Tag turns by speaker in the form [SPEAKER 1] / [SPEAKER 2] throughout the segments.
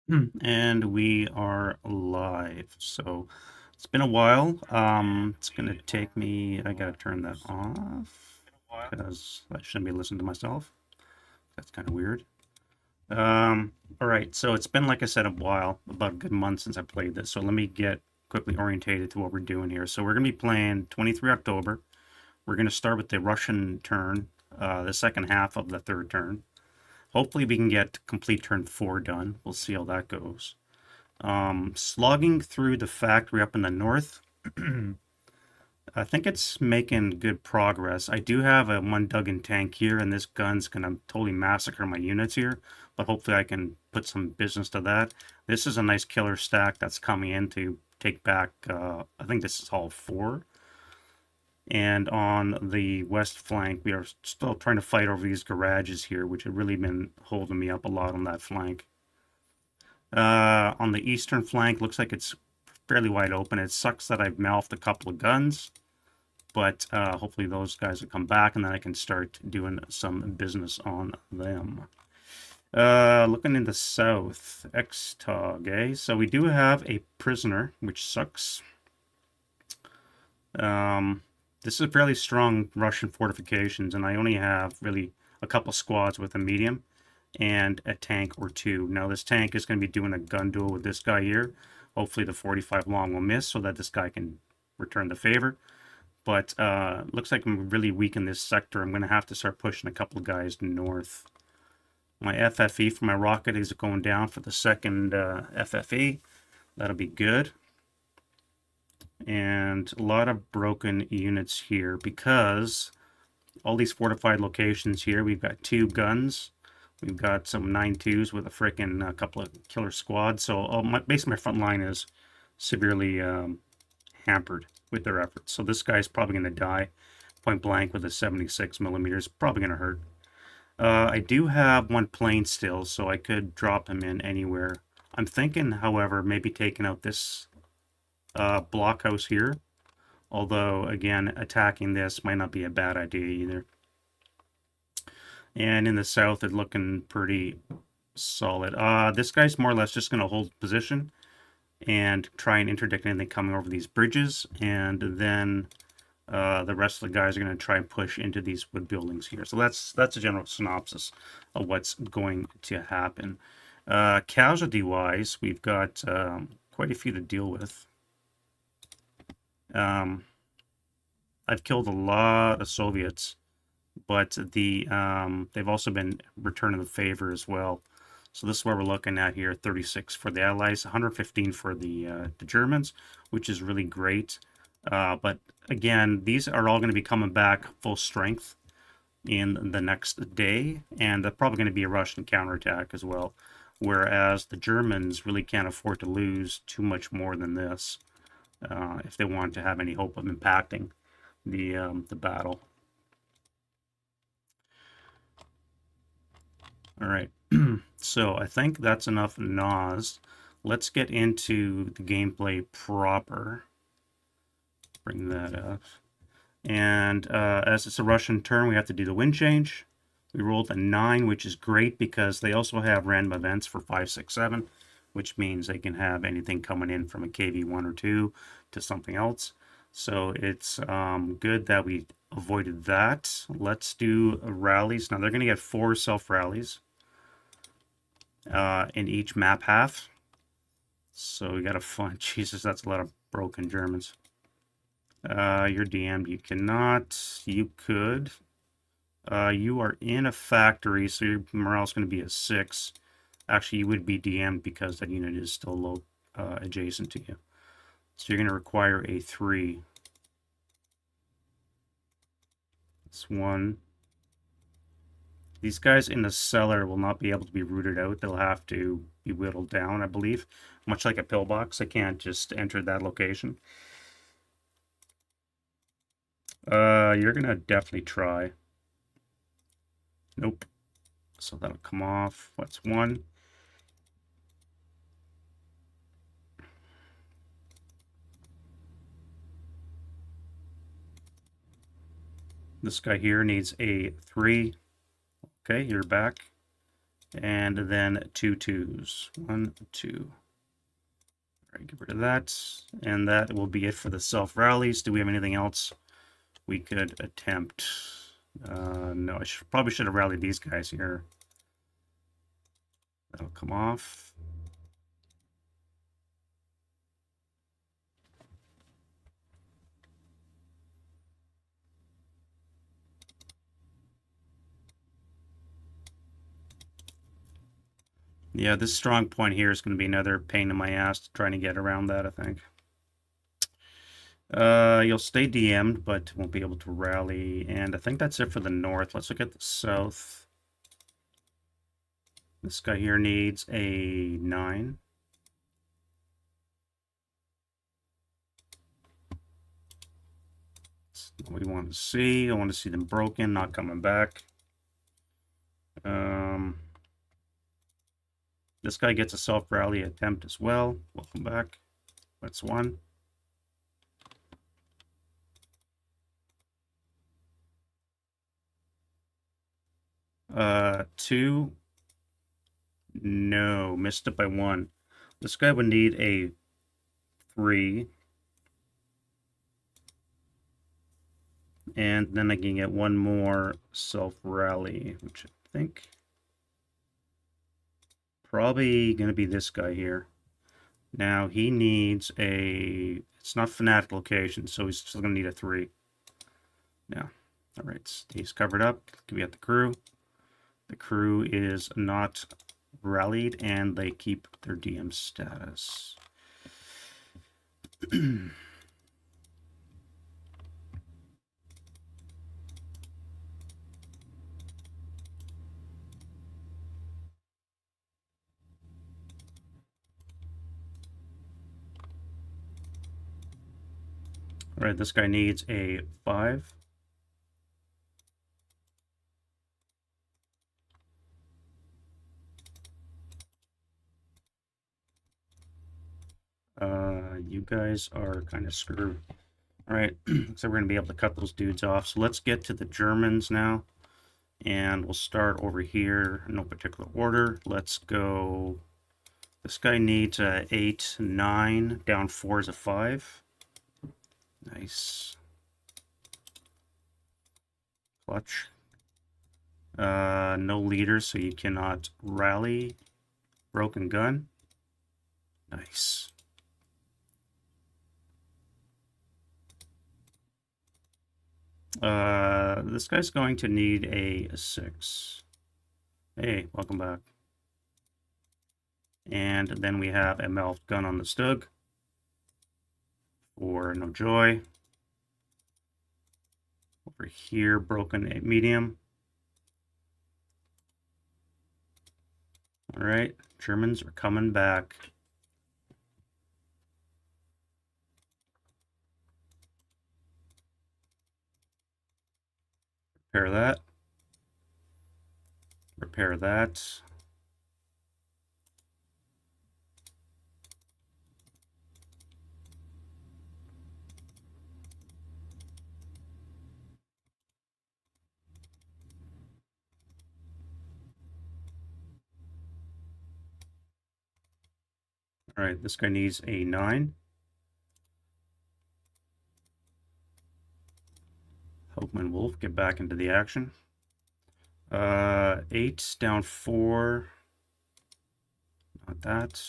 [SPEAKER 1] And we are live. So it's been a while. It's gonna take me. I gotta turn that off because I shouldn't be listening to myself. That's kind of weird. All right. So it's been, like I said, a while, about a good month since I played this. So let me get quickly orientated to what we're doing here. So we're gonna be playing 23 October. We're gonna start with the Russian turn, the second half of the third turn. Hopefully we can get complete turn 4 done. We'll see how that goes. Slogging through the factory up in the north. I think it's making good progress. I do have a one dug-in tank here, and this gun's gonna totally massacre my units here, but hopefully I can put some business to that. This is a nice killer stack that's coming in to take back, I think this is Hall 4. And on the west flank, we are still trying to fight over these garages here, which have really been holding me up a lot on that flank. On the eastern flank, looks like it's fairly wide open. It sucks that I've mouthed a couple of guns, but hopefully those guys will come back and then I can start doing some business on them. Looking in the south, Xtog, eh? So we do have a prisoner, which sucks. This is a fairly strong Russian fortifications, and I only have really a couple squads with a medium and a tank or two. Now this tank is going to be doing a gun duel with this guy here. Hopefully the 45 long will miss so that this guy can return the favor. But looks like I'm really weak in this sector. I'm going to have to start pushing a couple of guys north. My FFE for my rocket is going down for the second FFE. That'll be good. And a lot of broken units here because all these fortified locations here, we've got two guns. We've got some 9.2s with a freaking couple of killer squads. So basically my front line is severely hampered with their efforts. So this guy's probably going to die point blank with a 76 millimeters. Probably going to hurt. I do have one plane still, so I could drop him in anywhere. I'm thinking, however, maybe taking out this blockhouse here. Although, again, attacking this might not be a bad idea either. And in the south, it's looking pretty solid. This guy's more or less just going to hold position and try and interdict anything coming over these bridges. And then the rest of the guys are going to try and push into these wood buildings here. So that's a general synopsis of what's going to happen. Casualty-wise, we've got quite a few to deal with. I've killed a lot of Soviets, but they've also been returning the favor as well. So this is what we're looking at here: 36 for the Allies, 115 for the Germans, which is really great. But again, these are all going to be coming back full strength in the next day, and they're probably going to be a Russian counterattack as well. Whereas the Germans really can't afford to lose too much more than this if they want to have any hope of impacting the battle. All right, so I think that's enough NOS. Let's get into the gameplay proper. Bring that up. And as it's a Russian turn, we have to do the wind change. We rolled a 9, which is great because they also have random events for 5, 6, 7, which means they can have anything coming in from a KV1 or 2 to something else. So it's good that we avoided that. Let's do rallies. Now they're going to get 4 self-rallies in each map half. So we got to find... Jesus, that's a lot of broken Germans. You're DM'd. You cannot. You could. You are in a factory, so your morale is going to be a 6. Actually, you would be DM'd because that unit is still low adjacent to you. So you're going to require a 3. That's 1. These guys in the cellar will not be able to be rooted out. They'll have to be whittled down, I believe. Much like a pillbox, they can't just enter that location. You're going to definitely try. Nope. So that'll come off. What's 1? This guy here needs a 3. Okay, you're back. And then 2 2s. 1, 2. All right, get rid of that. And that will be it for the self rallies. Do we have anything else we could attempt? No, I probably should have rallied these guys here. That'll come off. Yeah, this strong point here is going to be another pain in my ass trying to get around that, I think. You'll stay DM'd, but won't be able to rally. And I think that's it for the north. Let's look at the south. This guy here needs a 9. That's what we want to see. I want to see them broken, not coming back. This guy gets a self-rally attempt as well. Welcome back. That's 1. Two. No, missed it by 1. This guy would need a 3. And then I can get one more self-rally, which I think probably going to be this guy here. Now, he needs a... It's not fanatic location, so he's still going to need a 3. Now, all right, he's covered up. We got the crew. The crew is not rallied, and they keep their DM status. All right, this guy needs a 5. You guys are kind of screwed. All right, so we're going to be able to cut those dudes off. So let's get to the Germans now. And we'll start over here, in no particular order. Let's go. This guy needs a 8, 9. Down 4 is a 5. Nice. Clutch. No leader, so you cannot rally. Broken gun. Nice. This guy's going to need a 6. Hey, welcome back. And then we have a Malft gun on the Stug. For no joy. Over here, broken a medium. All right, Germans are coming back. Repair that. Repair that. All right, this guy needs a 9. Hopeman Wolf, get back into the action. 8 down 4. Not that.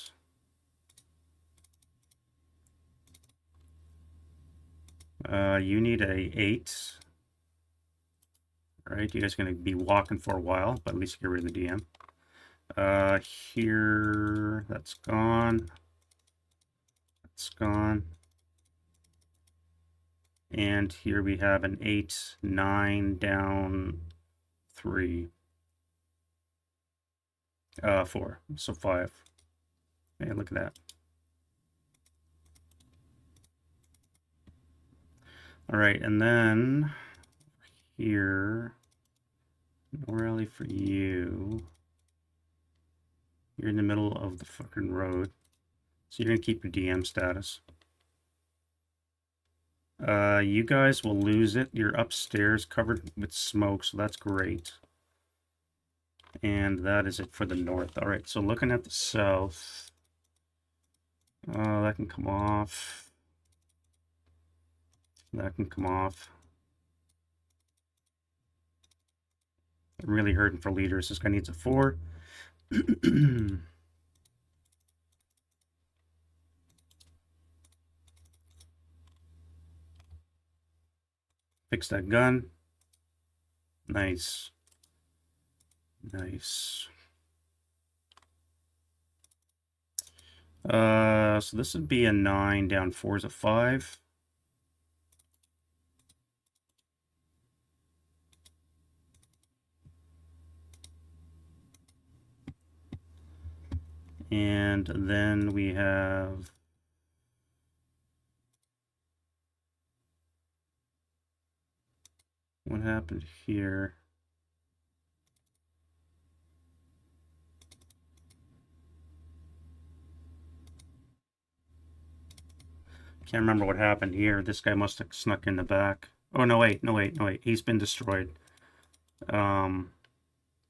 [SPEAKER 1] You need a 8. All right, you guys are going to be walking for a while, but at least get rid of the DM. Here, that's gone. That's gone. And here we have an 8, 9, down 3. 4, so 5. Hey, look at that. All right, and then here, no rally for you. You're in the middle of the fucking road. So you're gonna keep your DM status. You guys will lose it. You're upstairs covered with smoke, so that's great. And that is it for the north. All right, so looking at the south, that can come off. That can come off. I'm really hurting for leaders. This guy needs a 4. Fix that gun. Nice. Nice. So this would be a 9, down 4 is a 5. And then we have what happened here. Can't remember what happened here. This guy must have snuck in the back. Oh, no, wait, no, wait, no, wait. He's been destroyed. I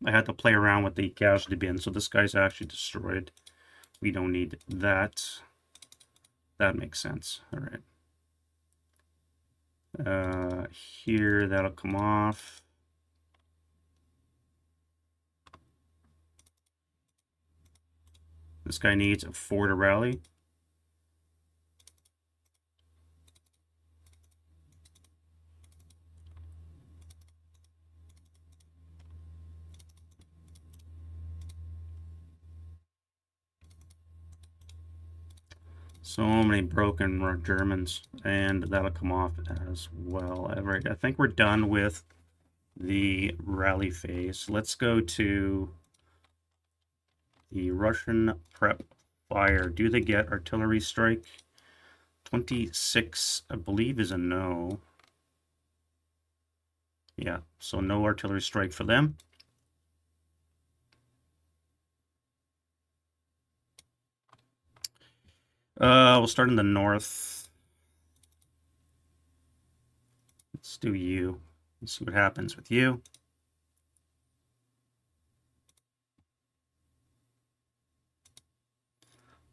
[SPEAKER 1] had to play around with the casualty bin, so this guy's actually destroyed. We don't need that. That makes sense. All right. Here, that'll come off. This guy needs a 4 to rally. So many broken Germans, and that'll come off as well. All right, I think we're done with the rally phase. Let's go to the Russian prep fire. Do they get artillery strike? 26, I believe, is a no. Yeah, so no artillery strike for them. We'll start in the north. Let's do you. Let's see what happens with you.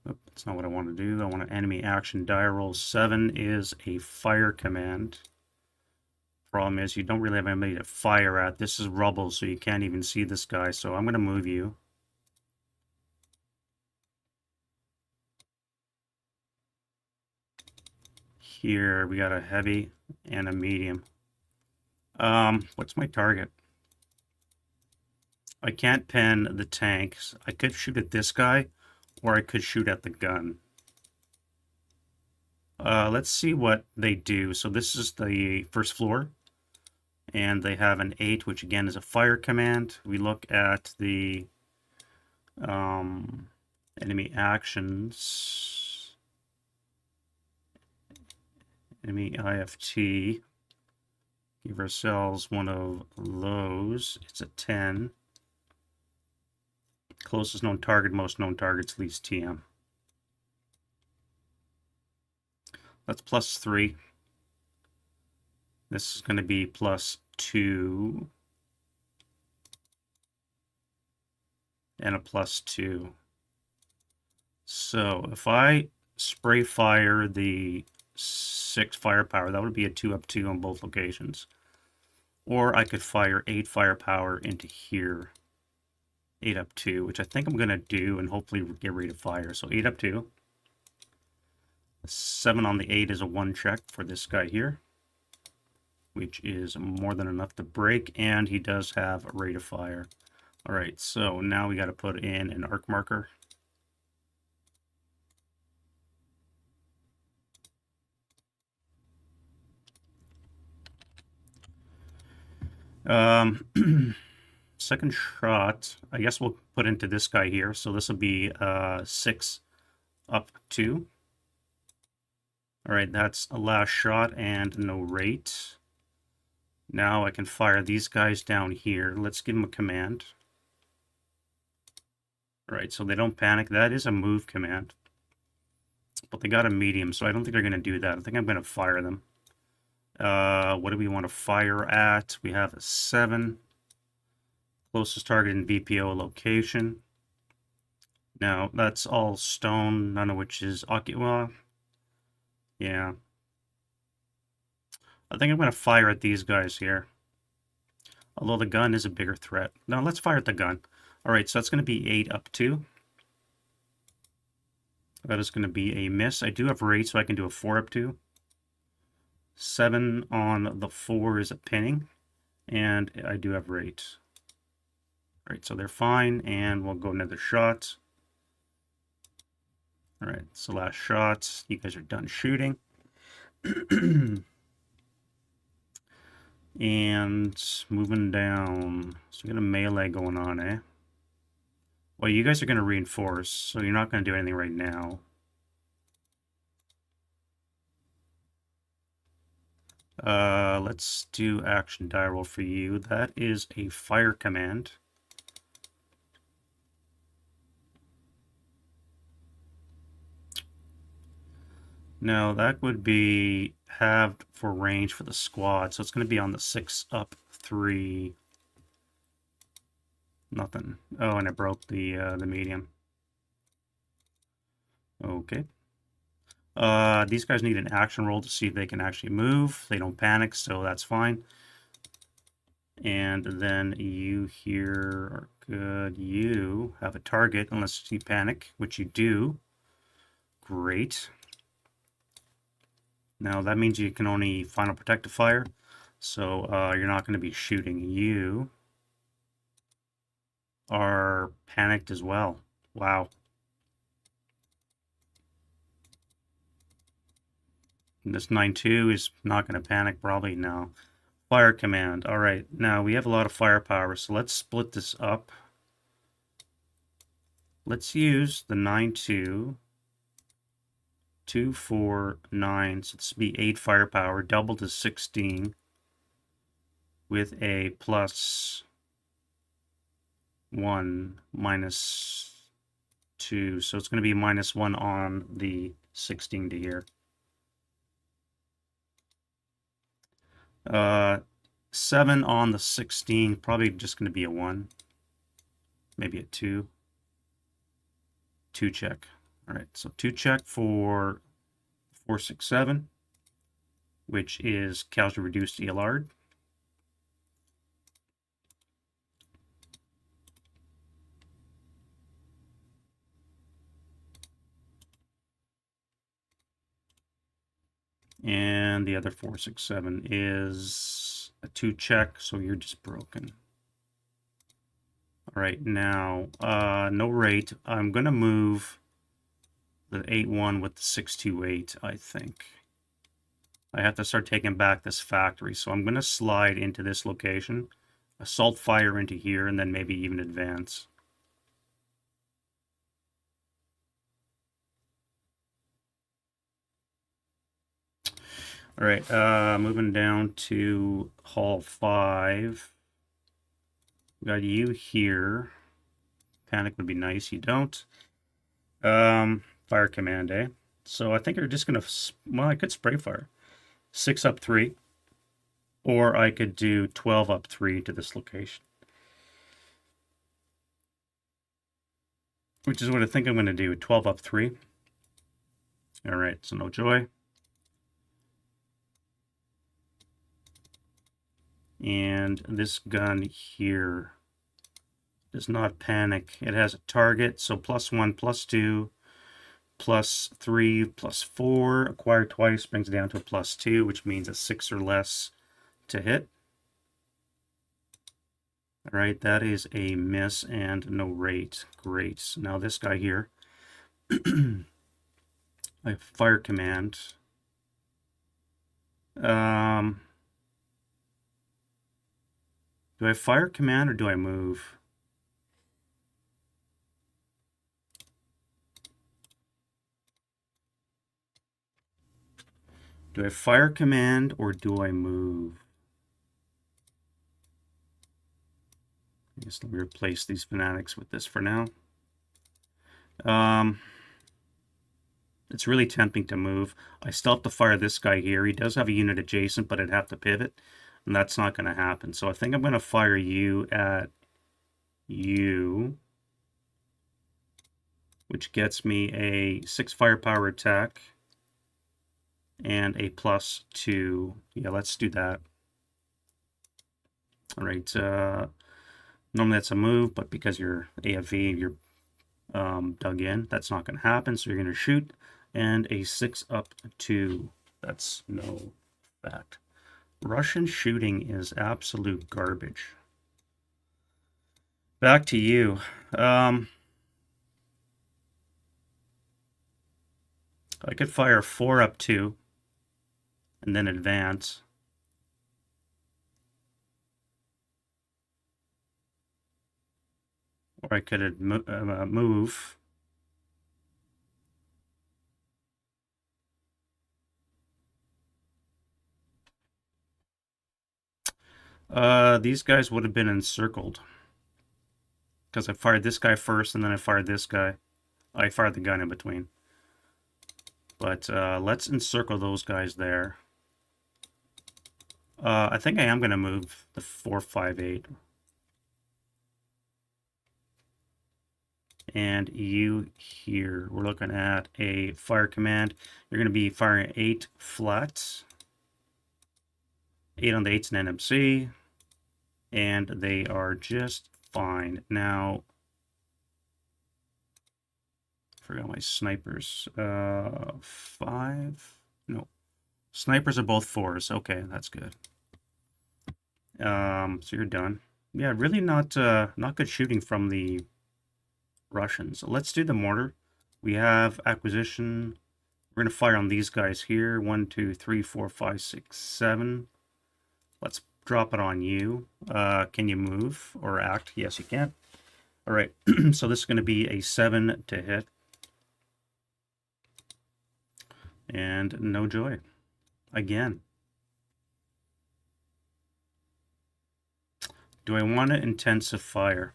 [SPEAKER 1] Oh, that's not what I want to do. I want an enemy action die roll. 7 is a fire command. Problem is you don't really have anybody to fire at. This is rubble, so you can't even see this guy. So I'm going to move you. Here we got a heavy and a medium. What's my target? I can't pin the tanks. I could shoot at this guy, or I could shoot at the gun. Let's see what they do. So this is the first floor, and they have an 8, which again is a fire command. We look at the enemy actions, enemy IFT. Give ourselves one of those. It's a 10. Closest known target, most known targets, least TM. That's +3. This is going to be +2. And a +2. So if I spray fire the 6 firepower, that would be a 2-up-2 on both locations. Or I could fire 8 firepower into here. 8-up-2, which I think I'm going to do and hopefully get ready to fire. So 8-up-2. 7 on the 8 is a 1 check for this guy here, which is more than enough to break, and he does have a rate of fire. All right, so now we got to put in an arc marker. Second shot, I guess we'll put into this guy here. So this will be 6-up-2. All right, that's a last shot and no rate. Now I can fire these guys down here. Let's give them a command. All right, so they don't panic. That is a move command. But they got a medium, so I don't think they're going to do that. I think I'm going to fire them. What do we want to fire at? We have a 7. Closest target in VPO location. Now, that's all stone, none of which is well, yeah. I think I'm going to fire at these guys here. Although the gun is a bigger threat. Now, let's fire at the gun. All right, so that's going to be 8 up 2. That is going to be a miss. I do have rate, so I can do a 4 up 2. 7 on the 4 is a pinning. And I do have rate. All right, so they're fine, and we'll go another shot. All right, so last shot. You guys are done shooting. And moving down. So we got a melee going on, eh? Well, you guys are going to reinforce, so you're not going to do anything right now. Let's do action die roll for you. That is a fire command. Now, that would be halved for range for the squad, so it's going to be on the 6 up 3. Nothing. Oh, and I broke the medium. Okay. These guys need an action roll to see if they can actually move. They don't panic, so that's fine. And then you here are good. You have a target unless you panic, which you do. Great. Now that means you can only final protective fire, so you're not going to be shooting. You are panicked as well. Wow. And this 9-2 is not going to panic probably now. Fire command. All right, now we have a lot of firepower, so let's split this up. Let's use the 9-2. 2, 4, 9, so this would be 8 firepower, double to 16 with a plus 1 minus 2. So it's going to be minus 1 on the 16 to here. 7 on the 16, probably just going to be a 1. Maybe a 2. 2 check. All right, so 2 check for 467, which is casualty reduced ELR. And the other 467 is a 2 check, so you're just broken. All right, now, no rate. I'm going to move the 8-1 with the 628, I think. I have to start taking back this factory, so I'm going to slide into this location, assault fire into here, and then maybe even advance. All right, moving down to Hall 5. Got you here. Panic would be nice. You don't. Fire command, eh? So I think you're just gonna, well, I could spray fire. 6 up 3. Or I could do 12 up 3 to this location. Which is what I think I'm gonna do, 12 up 3. All right, so no joy. And this gun here does not panic. It has a target, so +1, +2, +3, +4. Acquired twice brings it down to a +2, which means a 6 or less to hit. All right, that is a miss and no rate. Great. So now this guy here, I have fire command. Do I fire command or do I move? Do I fire command or do I move? I guess let me replace these fanatics with this for now. It's really tempting to move. I still have to fire this guy here. He does have a unit adjacent, but I'd have to pivot, and that's not going to happen. So I think I'm going to fire you at you, which gets me a 6 firepower attack and a +2. Yeah, let's do that. All right. Normally that's a move, but because you're AFV, you're dug in, that's not going to happen. So you're going to shoot, and a 6 up 2. That's no fact. Russian shooting is absolute garbage. Back to you. I could fire 4 up 2 and then advance. Or I could move. These guys would have been encircled. Because I fired this guy first, and then I fired this guy. I fired the gun in between. But let's encircle those guys there. I think I am going to move the 458. And you here, we're looking at a fire command. You're going to be firing 8 flats. 8 on the 8's an NMC. And they are just fine. Now, I forgot my snipers. 5? No. Snipers are both 4s. Okay, that's good. So you're done. Yeah, really not good shooting from the Russians. Let's do the mortar. We have acquisition. We're gonna fire on these guys here. 1, 2, 3, 4, 5, 6, 7. Let's drop it on you. Can you move or act? Yes, you can. All right. So this is going to be a 7 to hit. And no joy. Again. Do I want to intensive fire?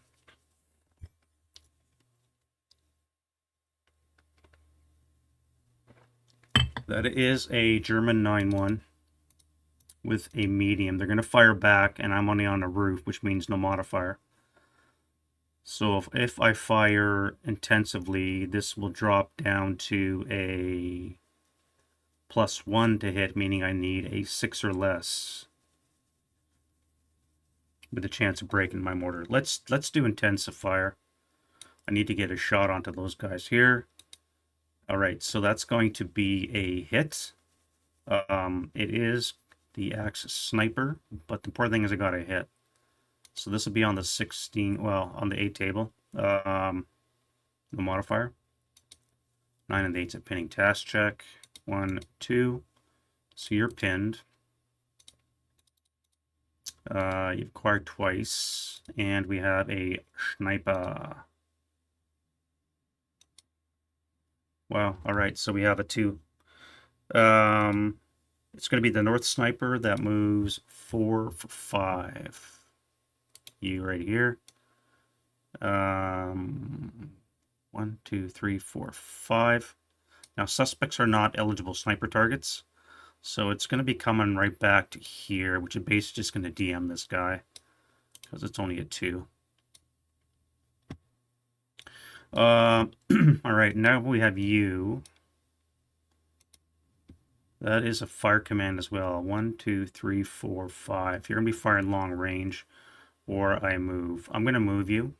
[SPEAKER 1] That is a German 9-1 with a medium. They're going to fire back, and I'm only on a roof, which means no modifier. So if I fire intensively, this will drop down to a +1 to hit, meaning I need a 6 or less with a chance of breaking my mortar. Let's do intensive fire. I need to get a shot onto those guys here. All right, so that's going to be a hit. It is the Axis sniper, but the important thing is I got a hit. So this will be on the 16, well, on the 8 table. No modifier. 9 and 8's a pinning task check. 1, 2. So you're pinned. You've acquired twice, and we have a sniper. Wow, alright, so we have a 2. It's going to be the North Sniper that moves 4 for 5. You right here. 1, 2, 3, 4, 5. Now, suspects are not eligible sniper targets. So it's going to be coming right back to here, which is basically just going to DM this guy. Because it's only a 2. Alright, now we have you. That is a fire command as well. 1, 2, 3, 4, 5. You're going to be firing long range, or I move. I'm going to move you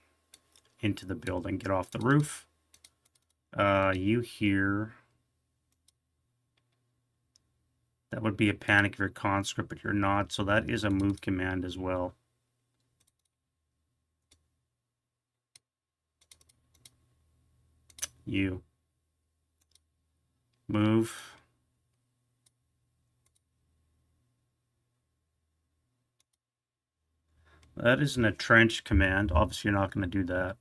[SPEAKER 1] into the building. Get off the roof. You here. That would be a panic if you're conscript, but you're not. So that is a move command as well. You. Move. That is an entrench command. Obviously, you're not going to do that.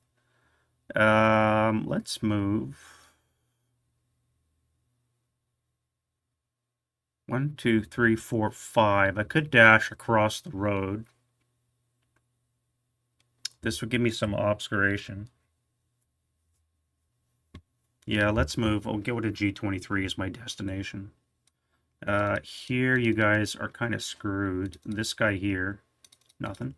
[SPEAKER 1] Let's move. 1, 2, 3, 4, 5. I could dash across the road. This would give me some obscuration. Yeah, let's move. I'll go to G23 as my destination. Here you guys are kind of screwed. This guy here, nothing.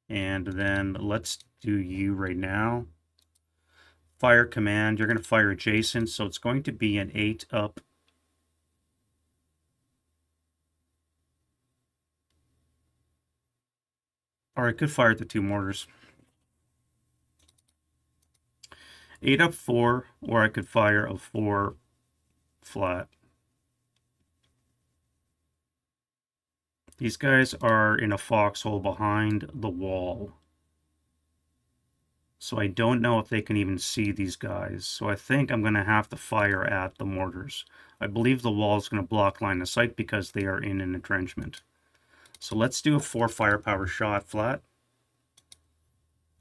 [SPEAKER 1] And then let's do you right now. Fire command, you're going to fire adjacent, so it's going to be an 8 up. Or I could fire the 2 mortars. 8 up 4, or I could fire a 4 flat. These guys are in a foxhole behind the wall. So I don't know if they can even see these guys. So I think I'm going to have to fire at the mortars. I believe the wall is going to block line of sight because they are in an entrenchment. So let's do a 4 firepower shot flat.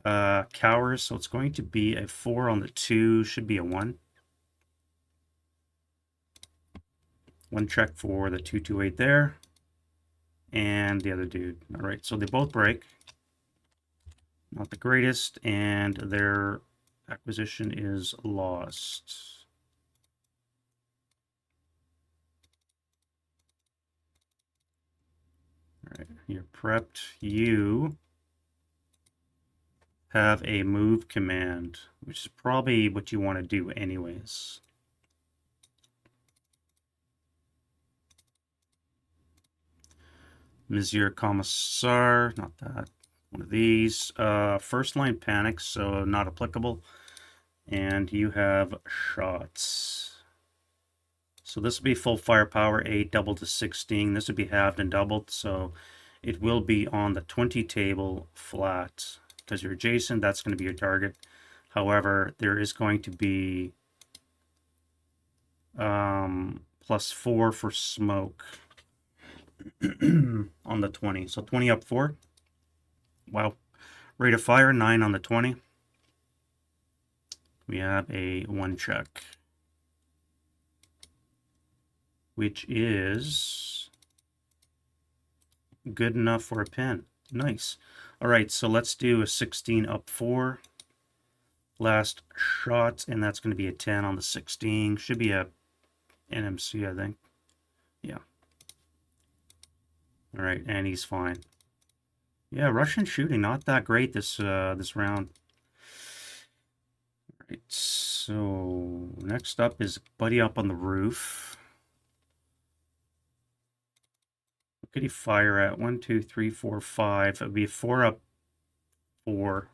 [SPEAKER 1] Cowers, so it's going to be a 4 on the 2, should be a 1. 1 check for the 228 there. And the other dude. Alright, so they both break. Not the greatest, and their acquisition is lost. Alright, you're prepped. You have a move command, which is probably what you want to do anyways. Monsieur Commissar, not that. One of these. First line panic, so not applicable. And you have shots. So this would be full firepower, 8 doubled to 16. This would be halved and doubled, so it will be on the 20 table flat. Because you're adjacent, that's going to be your target. However, there is going to be +4 for smoke on the 20. So 20 up 4. Wow. Rate of fire, 9 on the 20. We have a 1 check, which is good enough for a pin. Nice. All right, so let's do a 16 up 4. Last shot, and that's going to be a 10 on the 16. Should be a NMC, I think. Yeah. All right, and he's fine. Yeah, Russian shooting, not that great this this round. All right, so next up is Buddy up on the roof. What could he fire at? 1, 2, 3, 4, 5. It would be 4 up 4.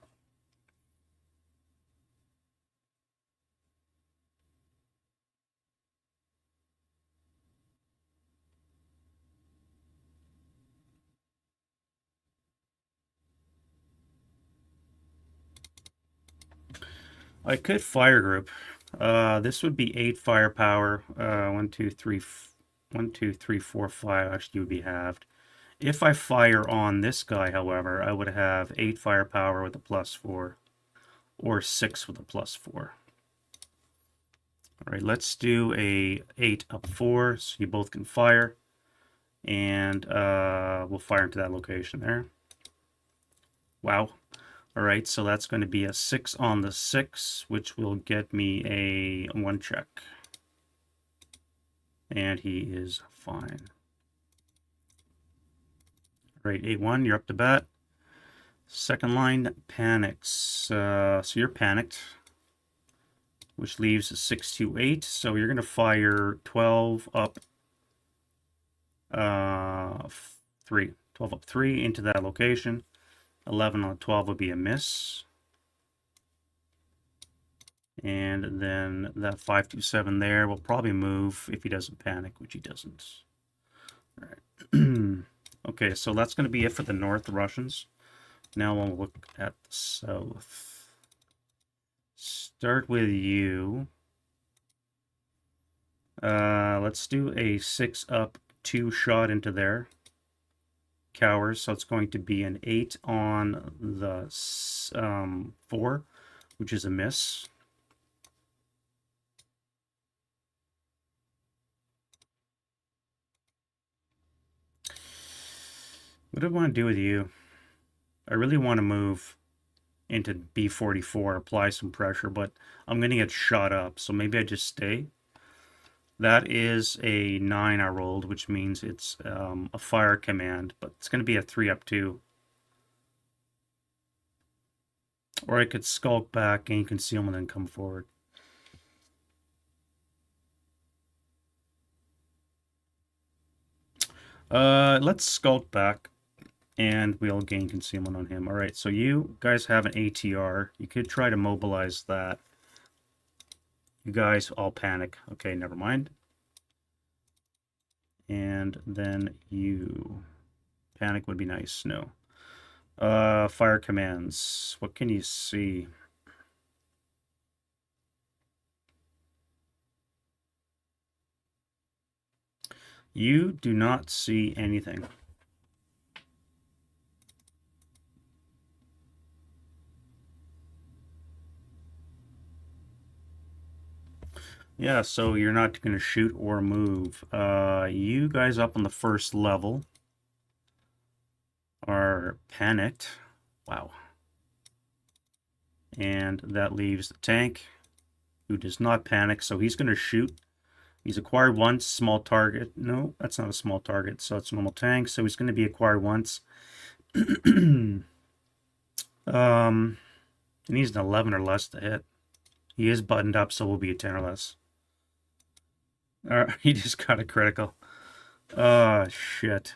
[SPEAKER 1] I could fire group. This would be 8 firepower. 1, 2, 3, 1, 2, 3, 4, 5. Actually, would be halved. If I fire on this guy, however, I would have 8 firepower with a +4, or 6 with a +4. All right, let's do a 8 up 4, so you both can fire, and we'll fire into that location there. Wow. All right, so that's going to be a 6 on the 6, which will get me a 1 check. And he is fine. All right, 8-1, you're up to bat. Second line panics. So you're panicked, which leaves a 6-2-8. So you're going to fire 12 up 3. 12 up 3 into that location. 11 on 12 would be a miss. And then that 5-2-7 there will probably move if he doesn't panic, which he doesn't. All right. Okay, so that's going to be it for the North Russians. Now we'll look at the South. Start with you. Let's do a 6 up 2 shot into there. Cowers, so it's going to be an 8 on the 4, which is a miss. What do I want to do with you? I really want to move into B44, apply some pressure, but I'm going to get shot up, so maybe I just stay. That is a 9 I rolled, which means it's a fire command, but it's going to be a 3 up 2. Or I could skulk back, gain concealment, and come forward. Let's skulk back, and we'll gain concealment on him. All right, so you guys have an ATR. You could try to mobilize that. You guys all panic. Okay, never mind. And then you... Panic would be nice. No. Fire commands. What can you see? You do not see anything. Yeah, so you're not going to shoot or move. You guys up on the first level are panicked. Wow. And that leaves the tank, who does not panic, so he's going to shoot. He's acquired once, small target. No, that's not a small target, so it's a normal tank, so he's going to be acquired once. He needs an 11 or less to hit. He is buttoned up, so will be a 10 or less. Alright, he just got a critical. Oh, shit.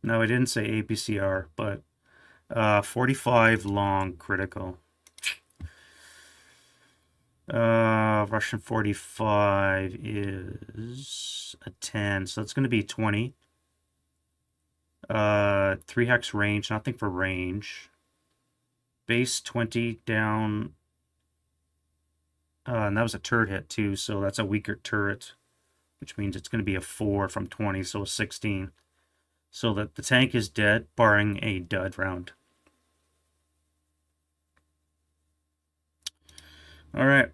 [SPEAKER 1] No, I didn't say APCR, but 45 long critical. Russian 45 is a 10, so it's going to be 20. 3 hex range, nothing for range. Base 20 down. And that was a turret hit too, so that's a weaker turret, which means it's going to be a 4 from 20, so a 16. So that the tank is dead, barring a dud round. Alright,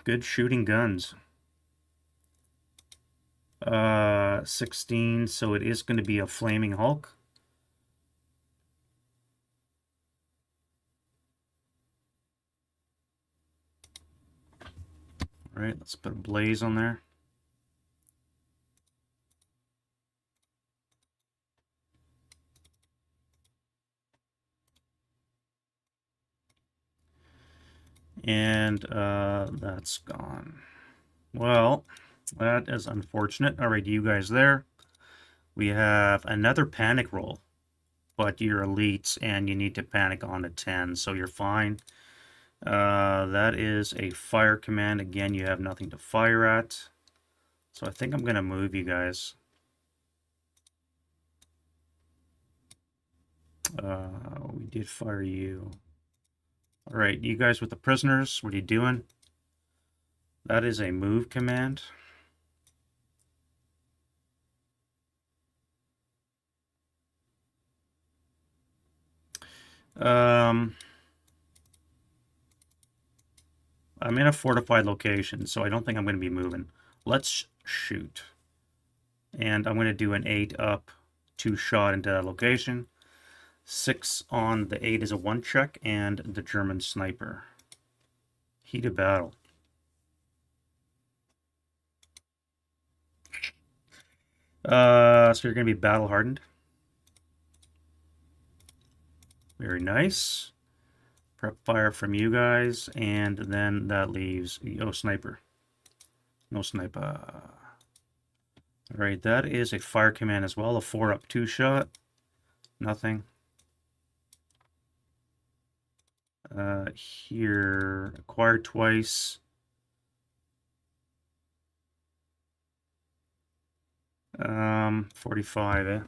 [SPEAKER 1] good shooting guns. 16, so it is going to be a Flaming Hulk. Alright, let's put a blaze on there. And that's gone. Well, that is unfortunate. Alright, you guys there. We have another panic roll, but you're elites and you need to panic on a 10, so you're fine. That is a fire command. Again, you have nothing to fire at. So I think I'm going to move you guys. We did fire you. Alright, you guys with the prisoners, what are you doing? That is a move command. I'm in a fortified location, so I don't think I'm going to be moving. Let's shoot. And I'm going to do an 8 up, 2 shot into that location. 6 on the 8 is a 1 check, and the German sniper. Heat of battle. So you're going to be battle hardened. Very nice. Prep fire from you guys, and then that leaves... Oh, sniper. No sniper. Alright, that is a fire command as well. A 4 up 2 shot. Nothing. Here, acquired twice. Um, 45, eh?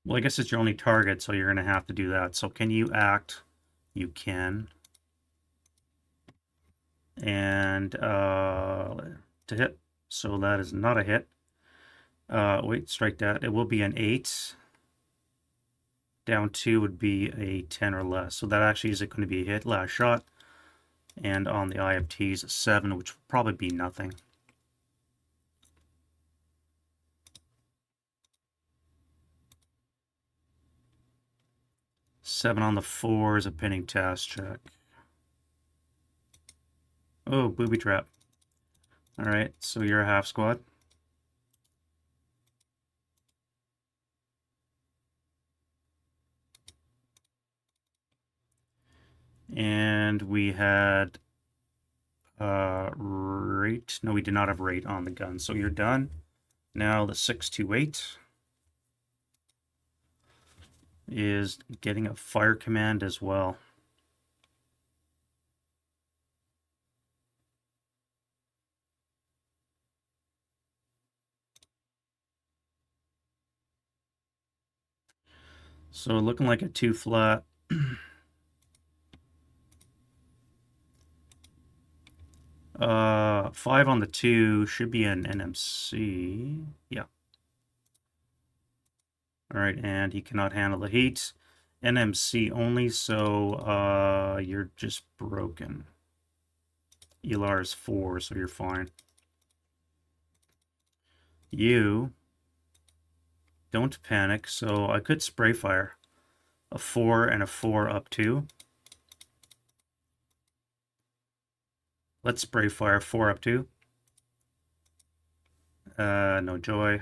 [SPEAKER 1] Well, I guess it's your only target, so you're going to have to do that. So can you act? You can. And to hit. So that is not a hit. Wait, strike that. It will be an 8. Down 2 would be a 10 or less. So that actually is going to be a hit. Last shot. And on the IFTs, a 7, which would probably be nothing. Seven on the 4 is a pinning task check. Oh, booby trap. Alright, so you're a half squad. And we had rate. No, we did not have rate on the gun. So you're done. Now the 628 is getting a fire command as well. So looking like a 2 flat. 5 on the 2 should be an NMC. Yeah. All right, and he cannot handle the heat. NMC only, so you're just broken. ELR is 4, so you're fine. You don't panic, so I could spray fire. A 4 and a 4 up 2. Let's spray fire 4 up 2. No joy.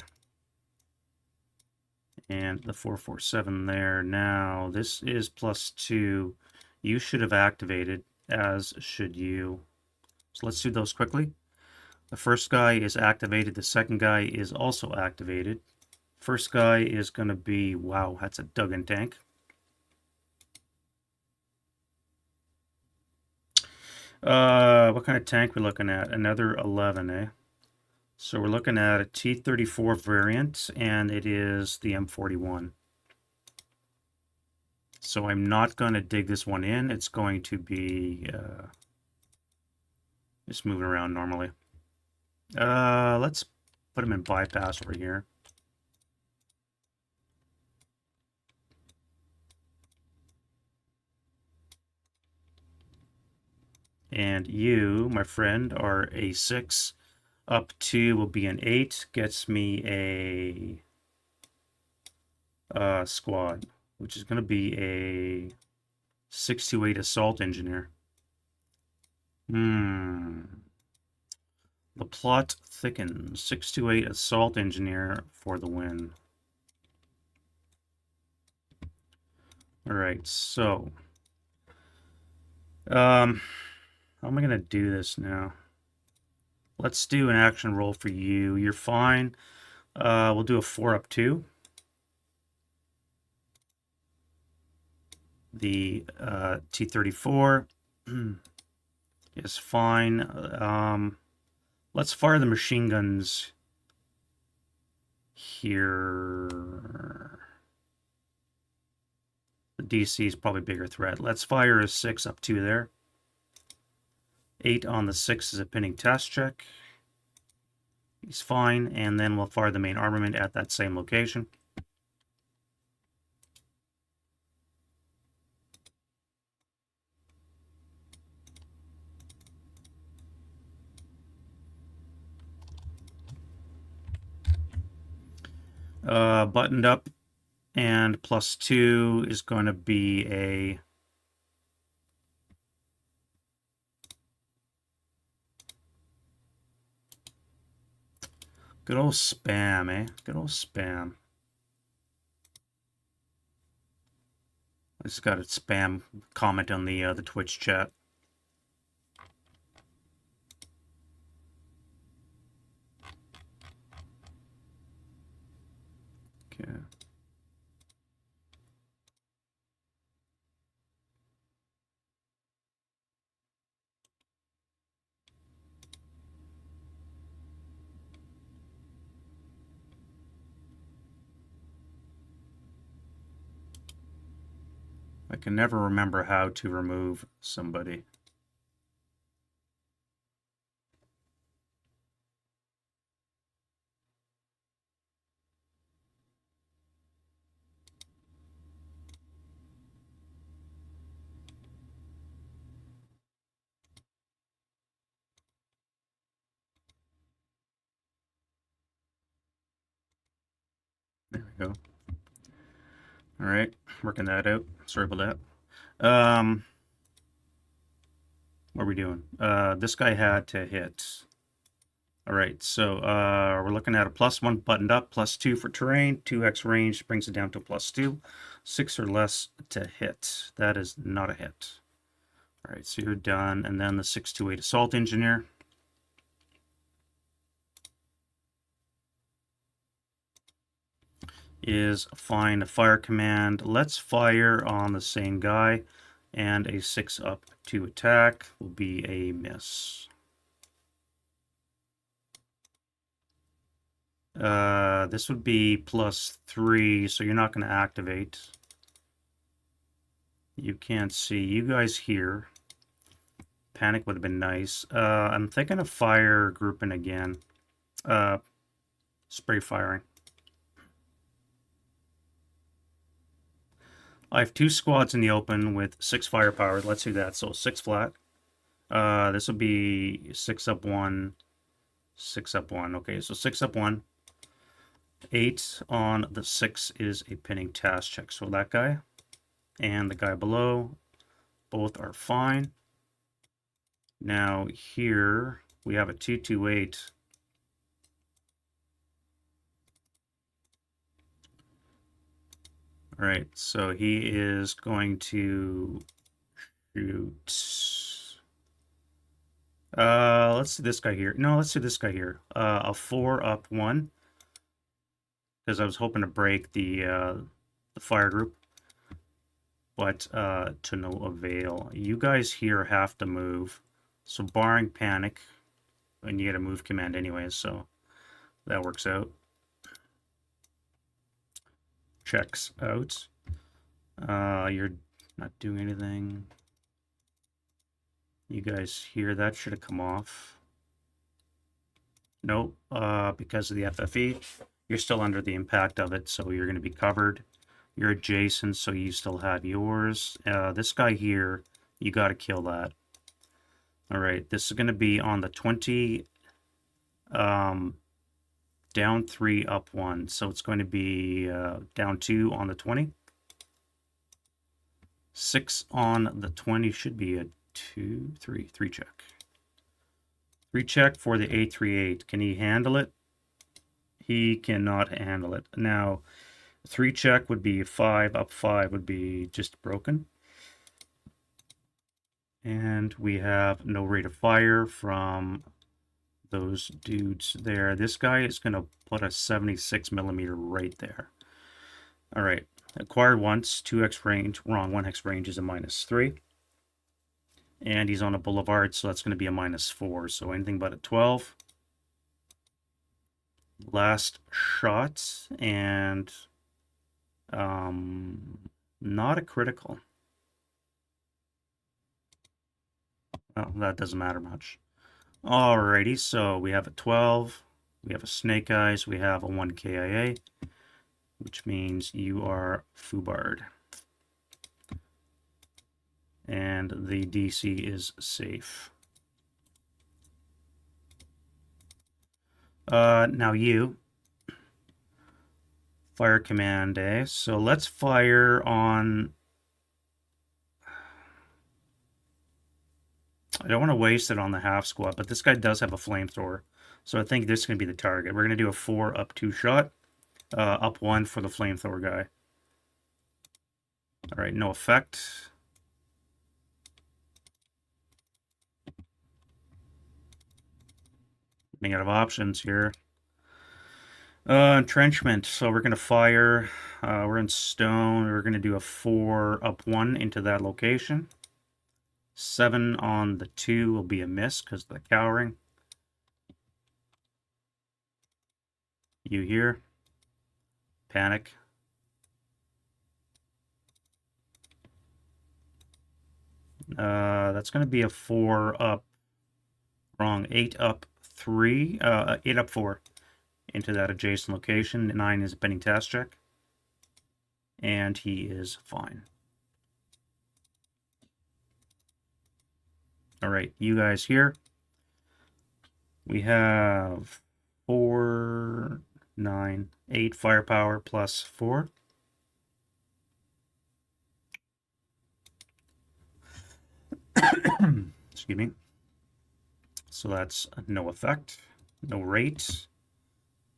[SPEAKER 1] And the 447 there. Now, this is +2. You should have activated, as should you. So let's do those quickly. The first guy is activated. The second guy is also activated. First guy is going to be, wow, that's a Duggan tank. What kind of tank we're looking at? Another 11, eh? So we're looking at a T-34 variant, and it is the M41. So I'm not going to dig this one in. It's going to be just moving around normally. Let's put him in bypass over here. And you, my friend, are a 6. Up 2 will be an 8. Gets me a squad, which is going to be a 628 assault engineer. The plot thickens. 628 assault engineer for the win. All right, so how am I going to do this now? Let's do an action roll for you. You're fine. We'll do a 4 up 2. The T-34 is fine. Let's fire the machine guns here. The DC is probably a bigger threat. Let's fire a 6 up 2 there. 8 on the 6 is a pinning test check. He's fine, and then we'll fire the main armament at that same location. Buttoned up, and +2 is going to be a good old spam, eh? Good old spam. I just got a spam comment on the Twitch chat. Okay. I can never remember how to remove somebody. There we go. All right, working that out. Sorry about that. What are we doing? This guy had to hit. All right, so we're looking at a +1 buttoned up, +2 for terrain, 2x range brings it down to +2. 6 or less to hit. That is not a hit. All right, so you're done. And then the 628 Assault Engineer. Is find a fire command. Let's fire on the same guy. And a 6 up to attack will be a miss. This would be +3, so you're not going to activate. You can't see. You guys here. Panic would have been nice. I'm thinking of fire grouping again. Spray firing. I have 2 squads in the open with 6 firepower. Let's do that. So 6 flat. This will be 6 up 1, 6 up 1. Okay, so 6 up 1. 8 on the 6 is a pinning task check. So that guy and the guy below, both are fine. Now here we have a 228. All right, so he is going to shoot. Let's do this guy here. No, let's do this guy here. A 4 up 1, because I was hoping to break the fire group, but to no avail. You guys here have to move. So barring panic, and you get a move command anyways, so that works out. Checks out. You're not doing anything. You guys here, that should have come off. Nope, because of the FFE, you're still under the impact of it, so you're going to be covered. You're adjacent, so you still have yours. This guy here, you got to kill that. All right, this is going to be on the 20, down 3, up 1. So it's going to be down 2 on the 20. 6 on the 20 should be a 2, 3 check. 3 check for the 838. Can he handle it? He cannot handle it. Now, 3 check would be 5, up 5 would be just broken. And we have no rate of fire from those dudes there. This guy is going to put a 76mm right there. All right. Acquired once, 2x range. Wrong, 1x range is a -3. And he's on a boulevard, so that's going to be a -4. So anything but a 12. Last shot, and not a critical. Well, that doesn't matter much. Alrighty, so we have a 12, we have a Snake Eyes, we have a 1 KIA, which means you are foobarred. And the DC is safe. Now you. Fire command, eh? So let's fire on... I don't want to waste it on the half squad, but this guy does have a flamethrower. So I think this is going to be the target. We're going to do a 4 up 2 shot. Up 1 for the flamethrower guy. Alright, no effect. Running out of options here. Entrenchment. So we're going to fire. We're in stone. We're going to do a 4 up 1 into that location. 7 on the 2 will be a miss because of the cowering. You here. Panic. That's going to be a 4 up. Wrong. 8 up 3. 8 up 4 into that adjacent location. 9 is a pending task check. And he is fine. All right, you guys here. We have 4, 9, 8 firepower plus 4. Excuse me. So that's no effect, no rate.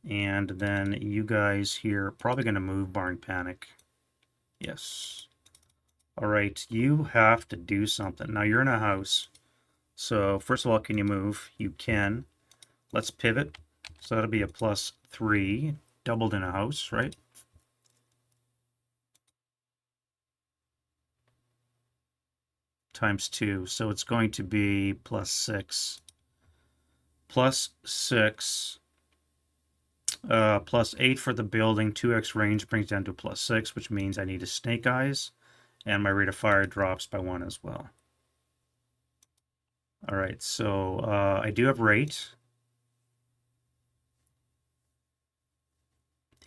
[SPEAKER 1] And then you guys here are probably going to move barring panic. Yes. All right, you have to do something. Now you're in a house. So first of all, can you move? You can. Let's pivot. So that'll be a +3, doubled in a house, right? Times 2. So it's going to be +6. +6. +8 for the building. 2x range brings down to +6, which means I need a snake eyes. And my rate of fire drops by 1 as well. All right, so I do have rate.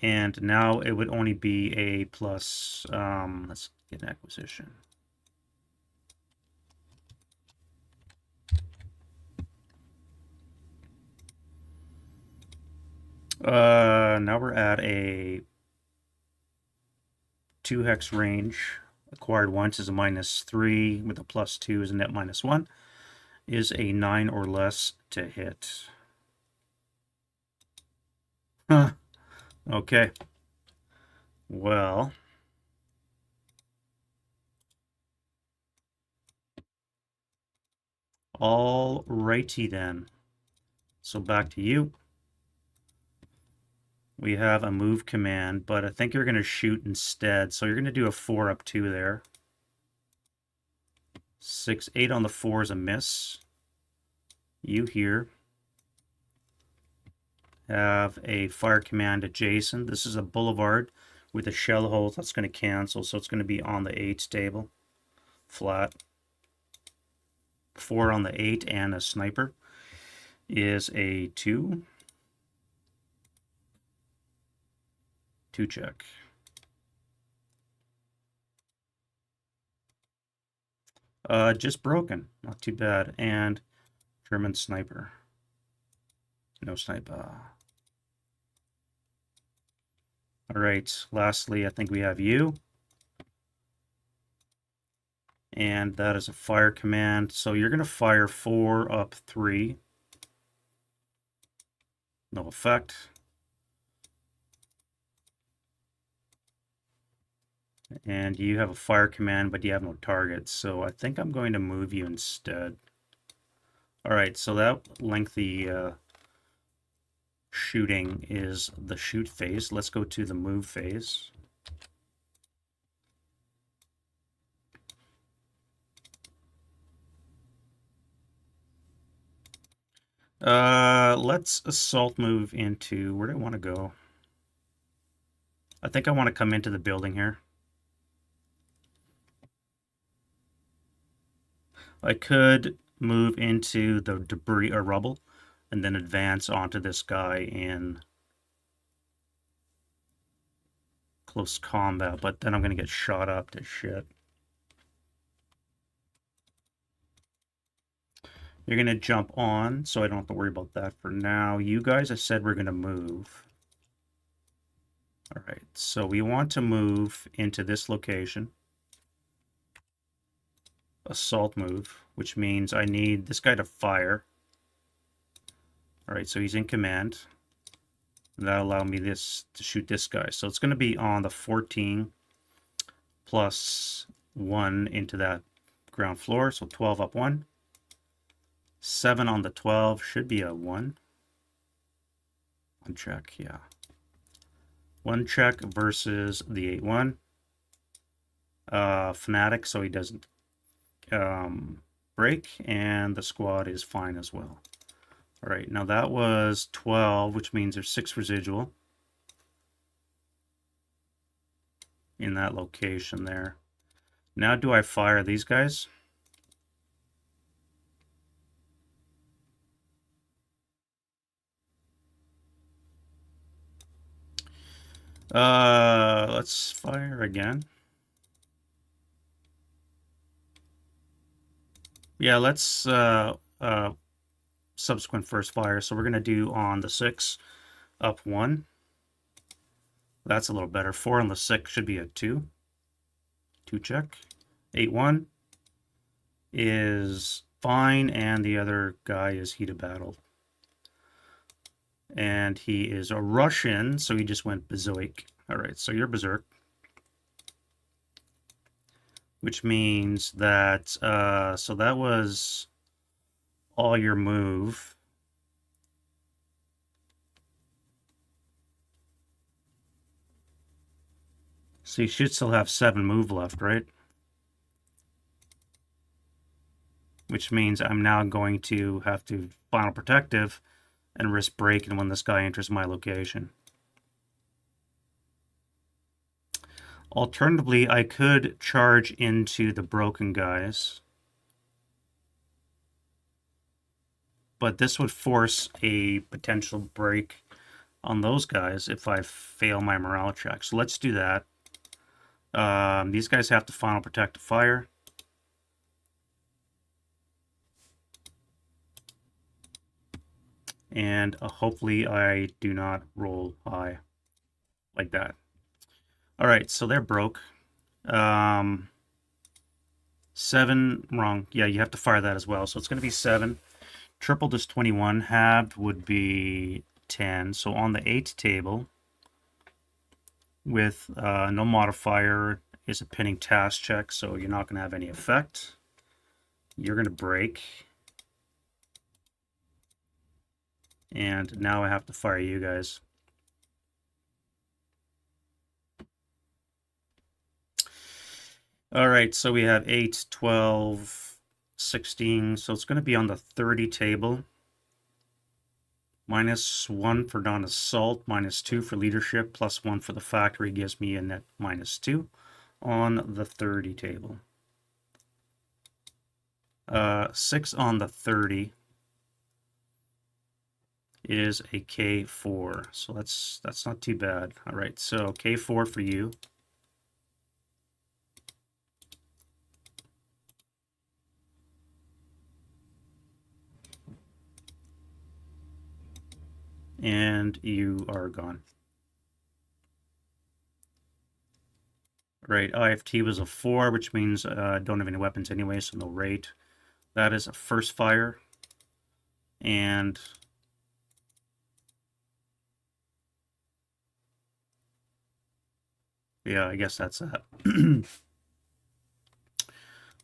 [SPEAKER 1] And now it would only be a plus, let's get an acquisition. Now we're at a 2 hex range. Acquired once is a -3 with a +2 is a net -1. Is a 9 or less to hit. Huh. Okay. Well. All righty then. So back to you. We have a move command, but I think you're going to shoot instead. So you're going to do a 4 up 2 there. 6, 8 on the 4 is a miss. You here have a fire command adjacent. This is a boulevard with a shell hole that's going to cancel. So it's going to be on the 8 table. Flat. 4 on the 8 and a sniper is a 2. 2 check. Just broken. Not too bad. And German sniper. No sniper. All right. Lastly, I think we have you. And that is a fire command. So you're going to fire 4 up 3. No effect. And you have a fire command, but you have no targets. So I think I'm going to move you instead. All right, so that lengthy shooting is the shoot phase. Let's go to the move phase. Let's assault move into, where do I want to go? I think I want to come into the building here. I could move into the debris or rubble and then advance onto this guy in close combat, but then I'm going to get shot up to shit. You're going to jump on, so I don't have to worry about that for now. You guys, I said we're going to move. All right, so we want to move into this location. Assault move, which means I need this guy to fire. All right, so he's in command. That'll allow me to shoot this guy. So it's going to be on the 14 plus 1 into that ground floor. So 12 up 1. 7 on the 12 should be a 1. 1 check, yeah. 1 check versus the 8-1. Fanatic, so he doesn't break, and the squad is fine as well. All right, now that was 12, which means there's 6 residual in that location there. Now do I fire these guys? Let's fire again. Yeah, let's subsequent first fire. So we're going to do on the 6 up 1. That's a little better. 4 on the 6 should be a 2. 2 check. 8-1 is fine, and the other guy is heat of battle. And he is a Russian, so he just went berserk. All right, so you're berserk. which means that, so that was all your move. So you should still have 7 move left, right? Which means I'm now going to have to final protective and risk breaking when this guy enters my location. Alternatively, I could charge into the broken guys, but this would force a potential break on those guys if I fail my morale check. So let's do that. These guys have to final protective fire. And hopefully I do not roll high like that. All right, so they're broke. 7, wrong. Yeah, you have to fire that as well. So it's going to be 7. Tripled is 21. Halved would be 10. So on the 8 table, with no modifier, is a pinning task check, so you're not going to have any effect. You're going to break. And now I have to fire you guys. All right, so we have 8, 12, 16. So it's going to be on the 30 table. -1 for non-assault, -2 for leadership, +1 for the factory gives me a net -2 on the 30 table. 6 on the 30 is a K4, so that's not too bad. All right, so K4 for you. And you are gone. Right, IFT was a 4, which means don't have any weapons anyway, so no rate. That is a first fire. And yeah, I guess that's that.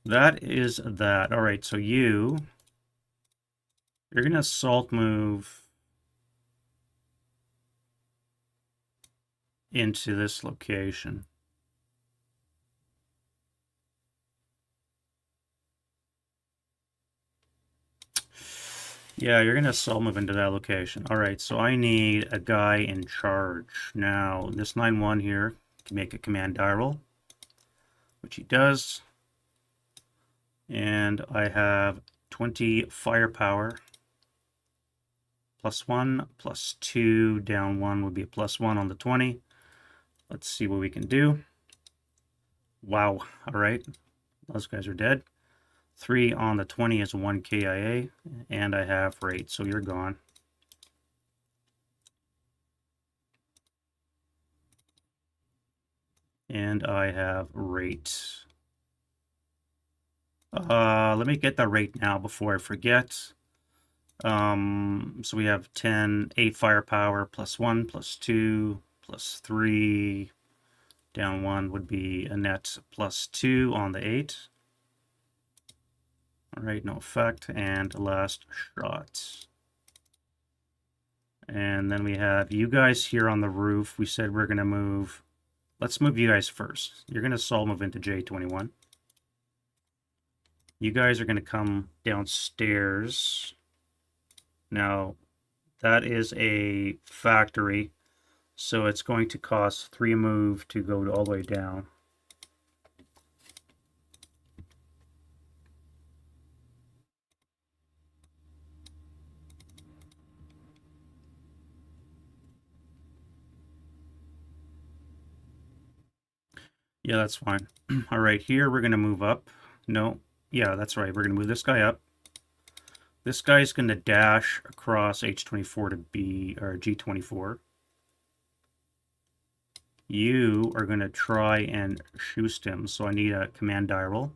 [SPEAKER 1] That is that. All right, so you're going to assault move into this location. Yeah, you're going to assault move into that location. All right, so I need a guy in charge. Now, this 9-1 here can make a command die roll, which he does. And I have 20 firepower. +1, +2, down 1 would be a +1 on the 20. Let's see what we can do. Wow, all right. Those guys are dead. 3 on the 20 is 1 KIA, and I have rate, so you're gone. And I have rate. Let me get the rate now before I forget. So we have 10, 8 firepower, +1, +2, +3, down 1 would be a net +2 on the 8. All right, no effect, and last shot. And then we have you guys here on the roof. We said we're going to move. Let's move you guys first. You're going to soul move into J21. You guys are going to come downstairs. Now, that is a factory, so it's going to cost 3 move to go all the way down. Yeah, that's fine. All right, here we're going to move up. No, yeah, that's right. We're going to move this guy up. This guy's going to dash across H24 to B, or G24. You are going to try and shoot him, so I need a command die roll.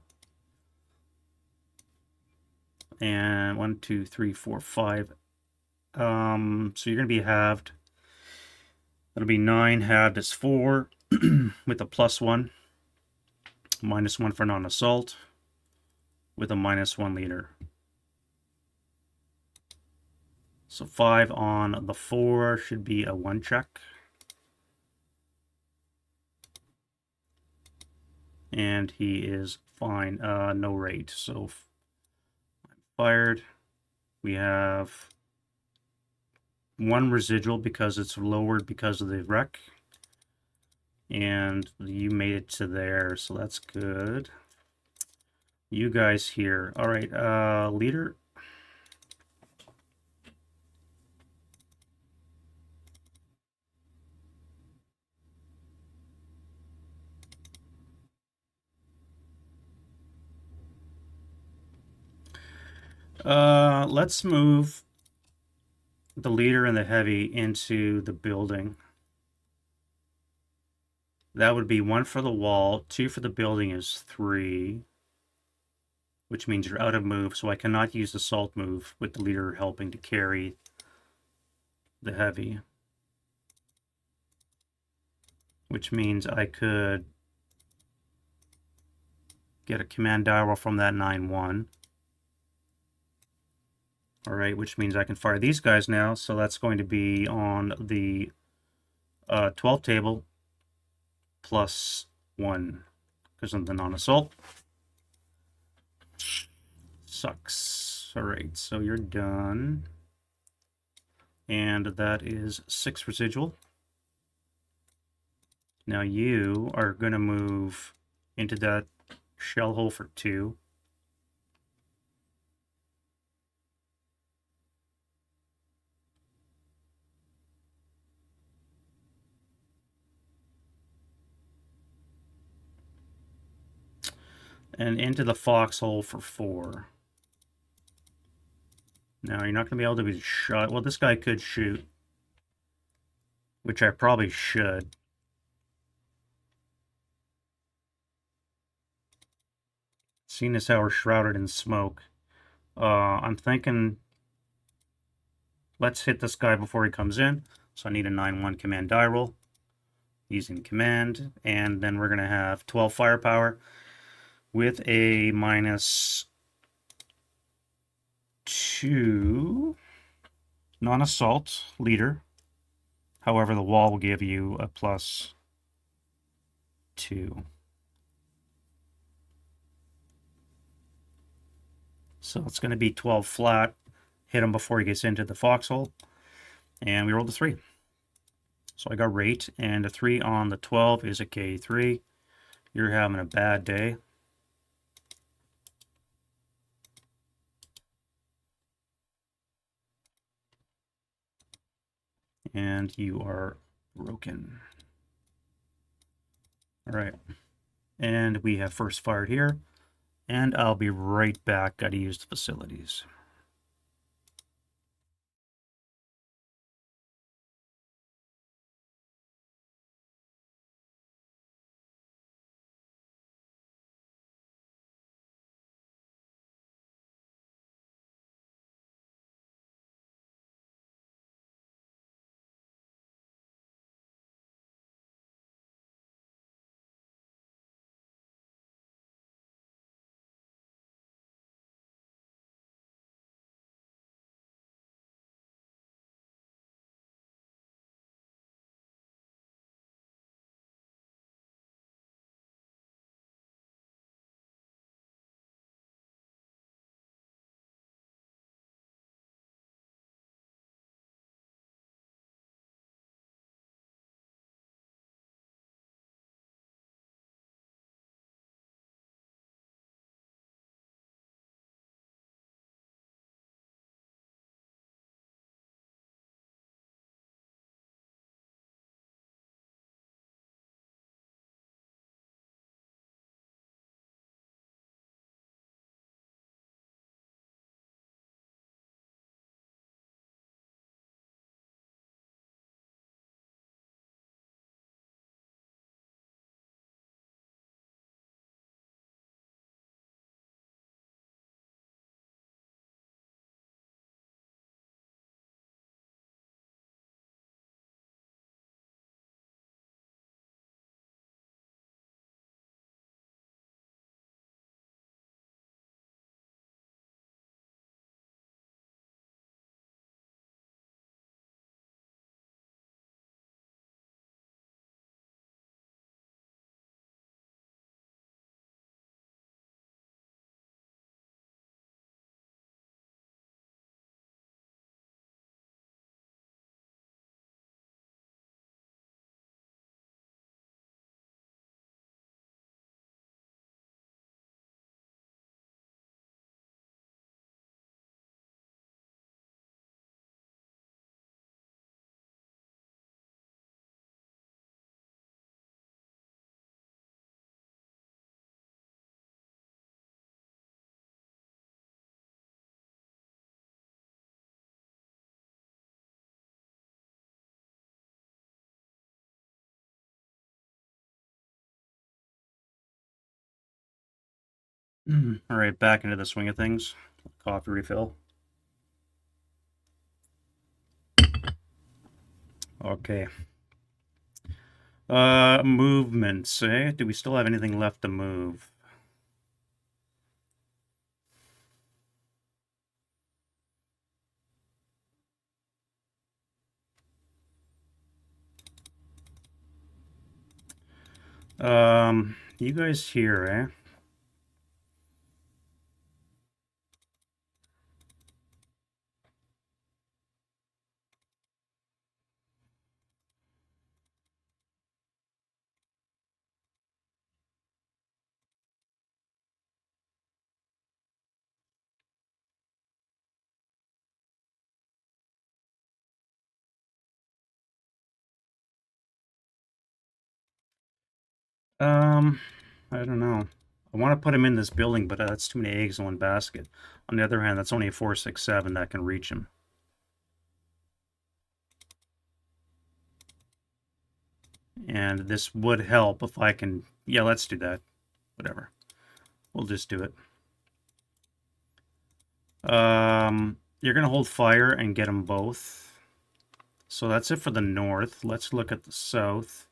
[SPEAKER 1] And 1, 2, 3, 4, 5. So you're going to be halved. That'll be 9, halved is 4, with a +1. -1 for non-assault, with a -1 leader. So 5 on the 4 should be a 1 check. And he is fine. No rate. So fired. We have 1 residual because it's lowered because of the wreck. And you made it to there, so that's good. You guys here. All right, leader. Let's move the leader and the heavy into the building. That would be 1 for the wall, 2 for the building is 3, which means you're out of move, so I cannot use the salt move with the leader helping to carry the heavy. Which means I could get a command dial from that 9-1. All right, which means I can fire these guys now. So that's going to be on the 12 table +1 because of the non-assault. Sucks. All right, so you're done. And that is 6 residual. Now you are going to move into that shell hole for 2. And into the foxhole for 4. Now, you're not going to be able to be shot. Well, this guy could shoot, which I probably should. Seeing as how we're shrouded in smoke, I'm thinking let's hit this guy before he comes in. So I need a 9-1 command die roll using command, and then we're going to have 12 firepower with a -2 non-assault leader. However, the wall will give you a +2. So it's going to be 12 flat. Hit him before he gets into the foxhole. And we rolled a 3. So I got rate, and a 3 on the 12 is a K3. You're having a bad day. And you are broken. All right. And we have first fired here. And I'll be right back. Got to use the facilities. All right, back into the swing of things. Coffee refill. Okay. Movements, eh? Do we still have anything left to move? You guys here, eh? Um, I don't know. I want to put him in this building, but that's too many eggs in one basket. On the other hand, that's only a 467 that can reach him. And this would help if I can... Yeah, let's do that. Whatever. We'll just do it. You're going to hold fire and get them both. So that's it for the north. Let's look at the south.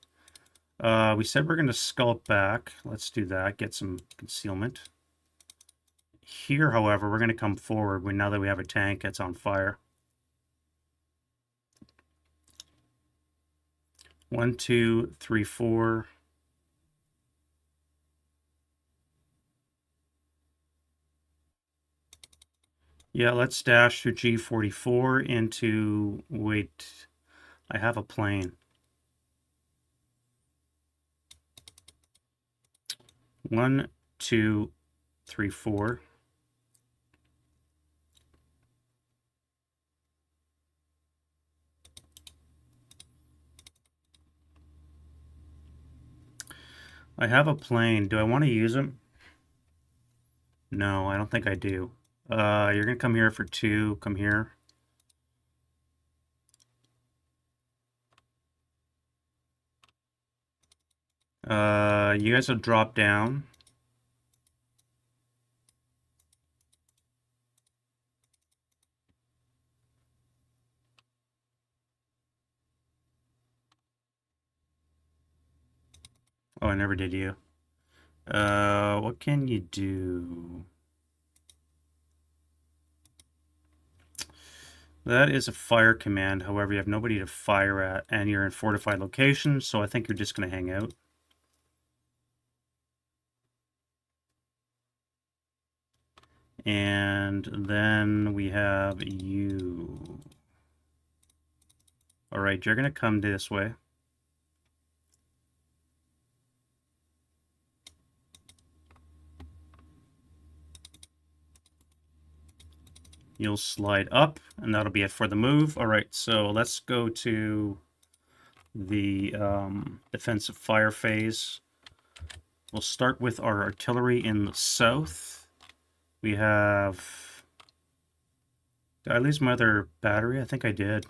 [SPEAKER 1] We said we're going to sculpt back. Let's do that. Get some concealment. Here, however, we're going to come forward now that we have a tank that's on fire. 1, 2, 3, 4. Yeah, let's dash through G44 into... Wait, I have a plane. 1, 2, 3, 4. I have a plane. Do I want to use him? No, I don't think I do. You're going to come here for 2. Come here. You guys will drop down. Oh, I never did you. What can you do? That is a fire command. However, you have nobody to fire at, and you're in fortified locations, so I think you're just going to hang out. And then we have you. All right, you're going to come this way. You'll slide up, and that'll be it for the move. All right, so let's go to the defensive fire phase. We'll start with our artillery in the south. We have... Did I lose my other battery? I think I did.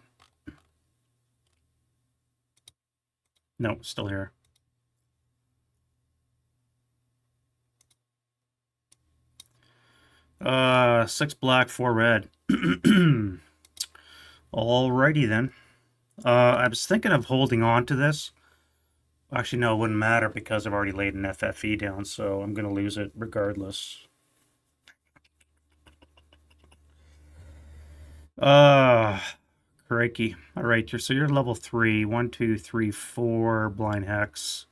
[SPEAKER 1] No, still here. Six black, 4 red. Alrighty then. I was thinking of holding on to this. Actually, no, it wouldn't matter because I've already laid an FFE down, so I'm going to lose it regardless. Crikey. Alright, so you're level 3. 1, 2, 3, 4 blind hex.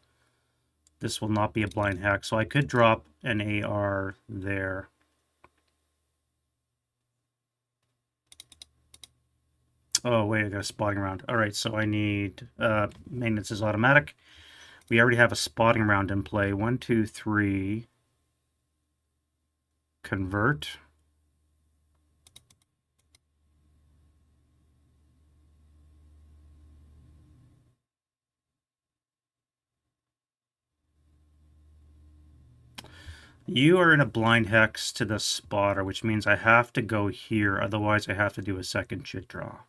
[SPEAKER 1] This will not be a blind hex, so I could drop an AR there. Oh, wait, I got a spotting round. Alright, so I need... maintenance is automatic. We already have a spotting round in play. 1, 2, 3. Convert. You are in a blind hex to the spotter, which means I have to go here. Otherwise, I have to do a second chit draw.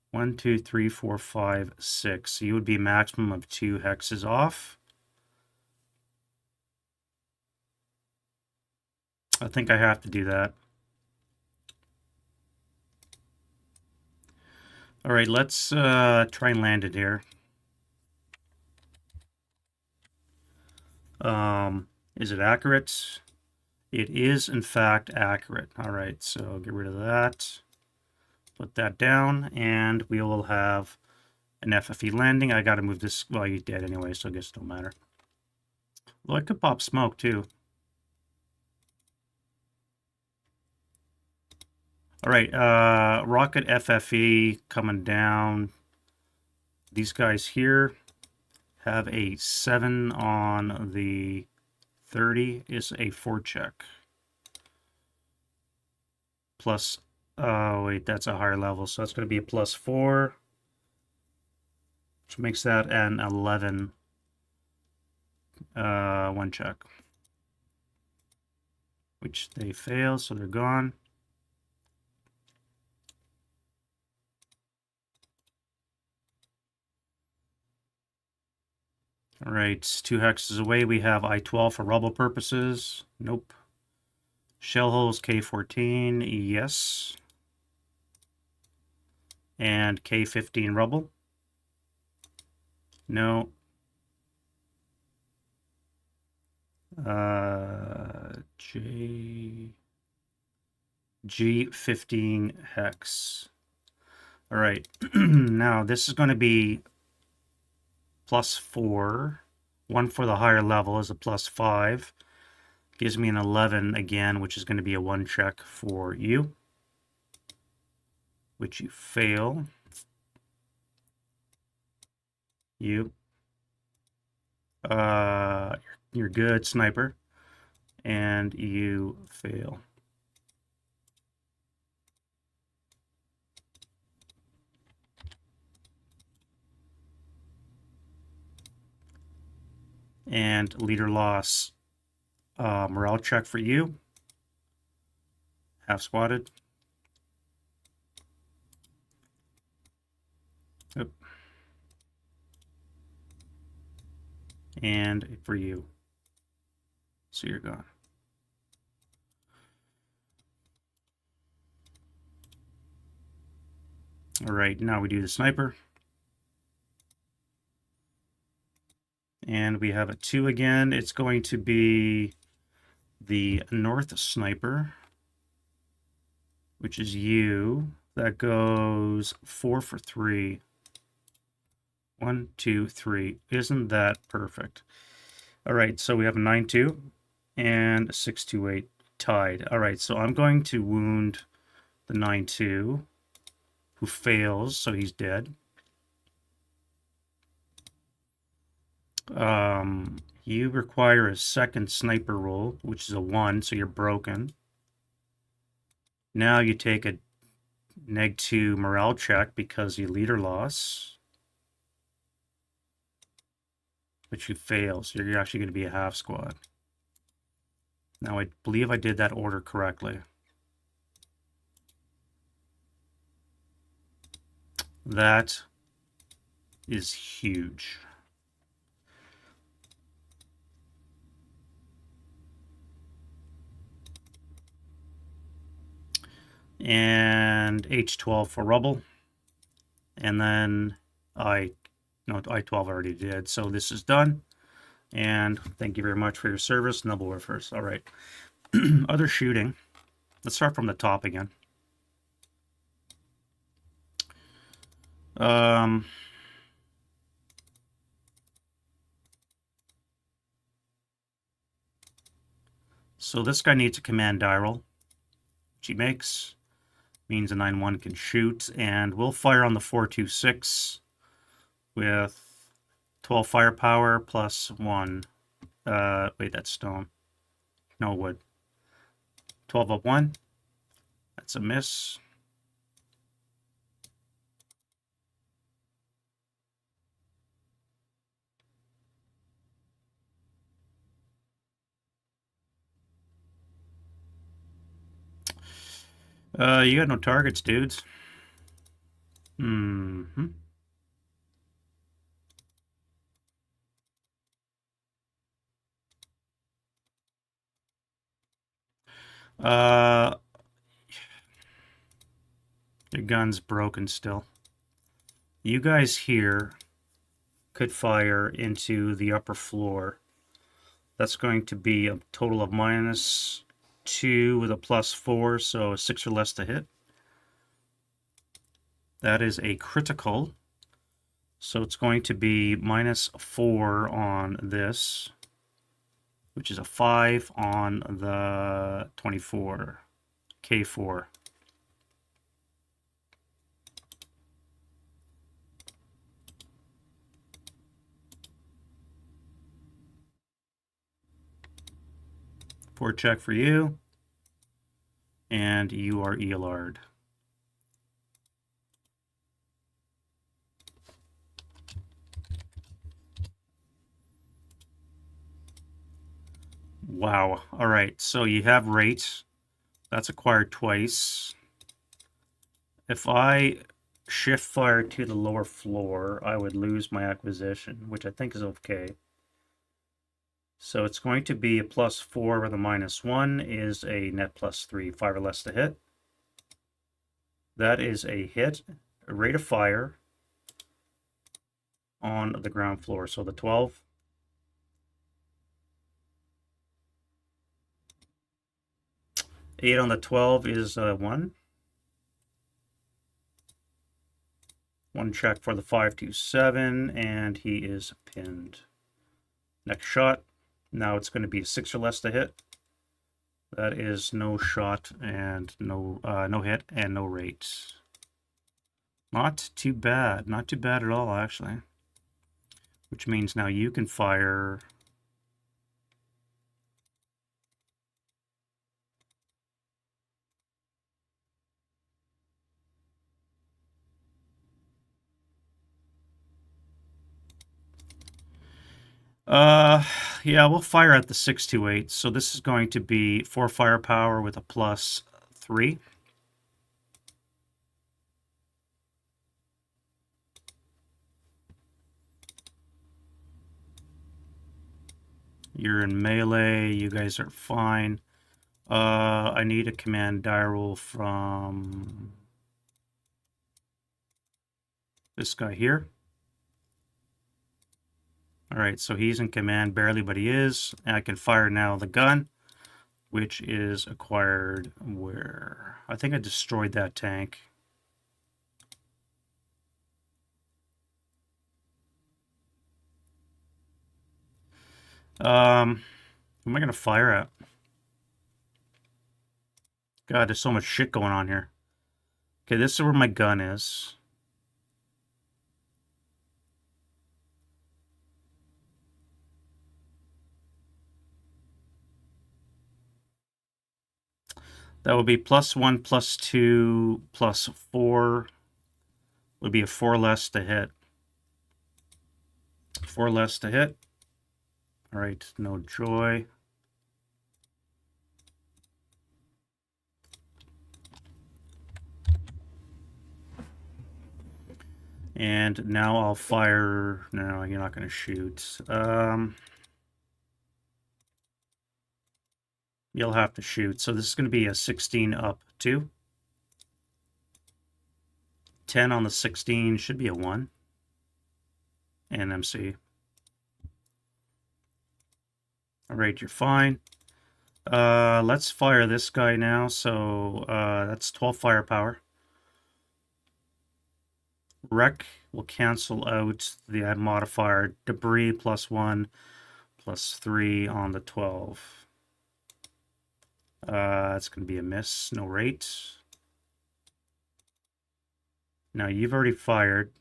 [SPEAKER 1] 1, 2, 3, 4, 5, 6. So you would be maximum of 2 hexes off. I think I have to do that. All right, let's try and land it here. Is it accurate? It is, in fact, accurate. All right, so get rid of that. Put that down, and we will have an FFE landing. I got to move this. Well, he's dead anyway, so I guess it don't matter. Well, I could pop smoke, too. All right, rocket FFE coming down. These guys here have a 7 on the 30 is a forecheck. Plus, oh wait, that's a higher level, so that's going to be a +4, which makes that an 11 one check, which they fail, so they're gone. All right, 2 hexes away, we have I-12 for rubble purposes. Nope. Shell holes K-14, yes. And K-15 rubble. No. G15 hex. All right, now this is going to be +4. 1 for the higher level is a +5. Gives me an 11 again, which is going to be a 1 check for you, which you fail. You. You're good, sniper. And you fail. And leader loss. Morale check for you. Half squatted. Yep. And for you. So you're gone. All right, now we do the sniper. And we have a 2 again. It's going to be the north sniper, which is you. That goes 4 for 3. 1, 2, 3. Isn't that perfect? All right, so we have a 9-2 and a 6-2-8 tied. All right, so I'm going to wound the 9-2, who fails, so he's dead. You require a second sniper roll, which is a 1, so you're broken. Now you take a -2 morale check because you leader loss, but you fail, so you're actually going to be a half squad. Now I believe I did that order correctly. That is huge. And H12 for rubble. And then I-12 already did. So this is done. And thank you very much for your service, Noble Warfare. All right. Other shooting. Let's start from the top again. So this guy needs a command die roll, which he makes. Means a 9-1 can shoot, and we'll fire on the 4.26 with 12 firepower plus 1. Wait, that's stone. No wood. 12 up 1. That's a miss. You got no targets, dudes. Mm-hmm. Uh, your gun's broken still. You guys here could fire into the upper floor. That's going to be a total of -2 with a +4, so 6 or less to hit. That is a critical. So it's going to be -4 on this, which is a 5 on the 24, K4. Fort check for you, and you are ELR'd. Wow. All right, so you have rate. That's acquired twice. If I shift fire to the lower floor, I would lose my acquisition, which I think is okay. So it's going to be a +4 with a -1 is a net +3, 5 or less to hit. That is a hit, a rate of fire on the ground floor. So the 12. 8 on the 12 is 1. 1 check for the 527, and he is pinned. Next shot. Now it's going to be a 6 or less to hit. That is no shot and no hit and no rate. Not too bad. Not too bad at all, actually. Which means now you can fire. Yeah, we'll fire at the 628. So this is going to be 4 firepower with a +3. You're in melee. You guys are fine. I need a command die roll from this guy here. All right, so he's in command barely, but he is. And I can fire now the gun, which is acquired where? I think I destroyed that tank. Who am I going to fire at? God, there's so much shit going on here. Okay, this is where my gun is. That would be +1, +2, +4. Would be a 4 less to hit. 4 less to hit. All right, no joy. And now I'll fire. No, you're not going to shoot. You'll have to shoot. So this is going to be a 16 up 2. 10 on the 16 should be a 1. And MC. All right, you're fine. Let's fire this guy now. So that's 12 firepower. Wreck will cancel out the add modifier. Debris +1, +3 on the 12. That's going to be a miss. No rate. Now you've already fired.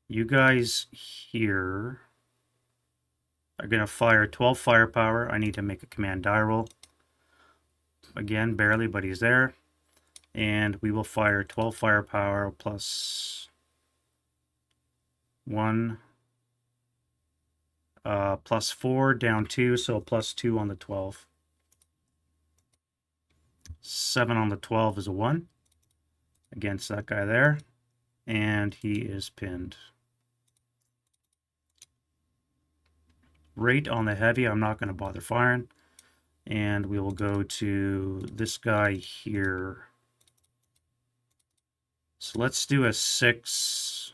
[SPEAKER 1] You guys here are going to fire 12 firepower. I need to make a command die roll. Again, barely, but he's there. And we will fire 12 firepower +1, +4, down 2, so +2 on the 12. 7 on the 12 is a 1 against that guy there. And he is pinned. Rate on the heavy, I'm not going to bother firing. And we will go to this guy here. So let's do a 6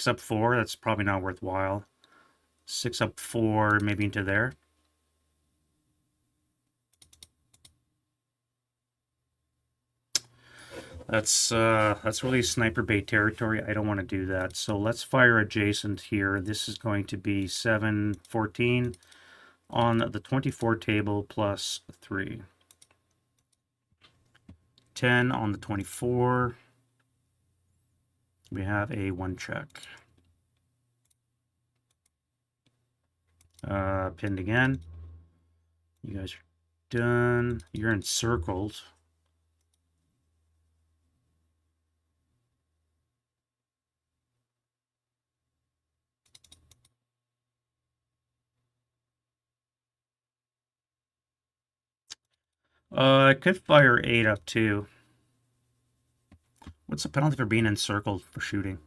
[SPEAKER 1] up 4. That's probably not worthwhile. 6 up 4, maybe into there. That's really sniper bait territory. I don't want to do that. So let's fire adjacent here. This is going to be 7, 14 on the 24 table plus 3. 10 on the 24. We have a 1 check. Pinned again. You guys are done. You're encircled. I could fire 8 up too. What's the penalty for being encircled for shooting?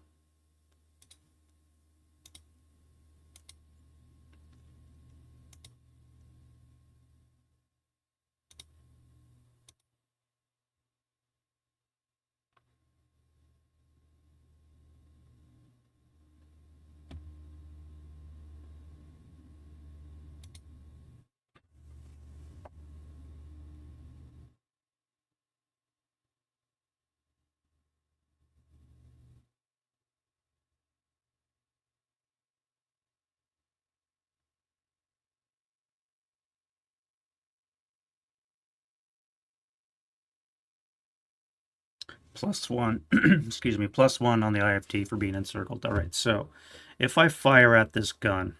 [SPEAKER 1] +1, excuse me, +1 on the IFT for being encircled. All right, so if I fire at this gun,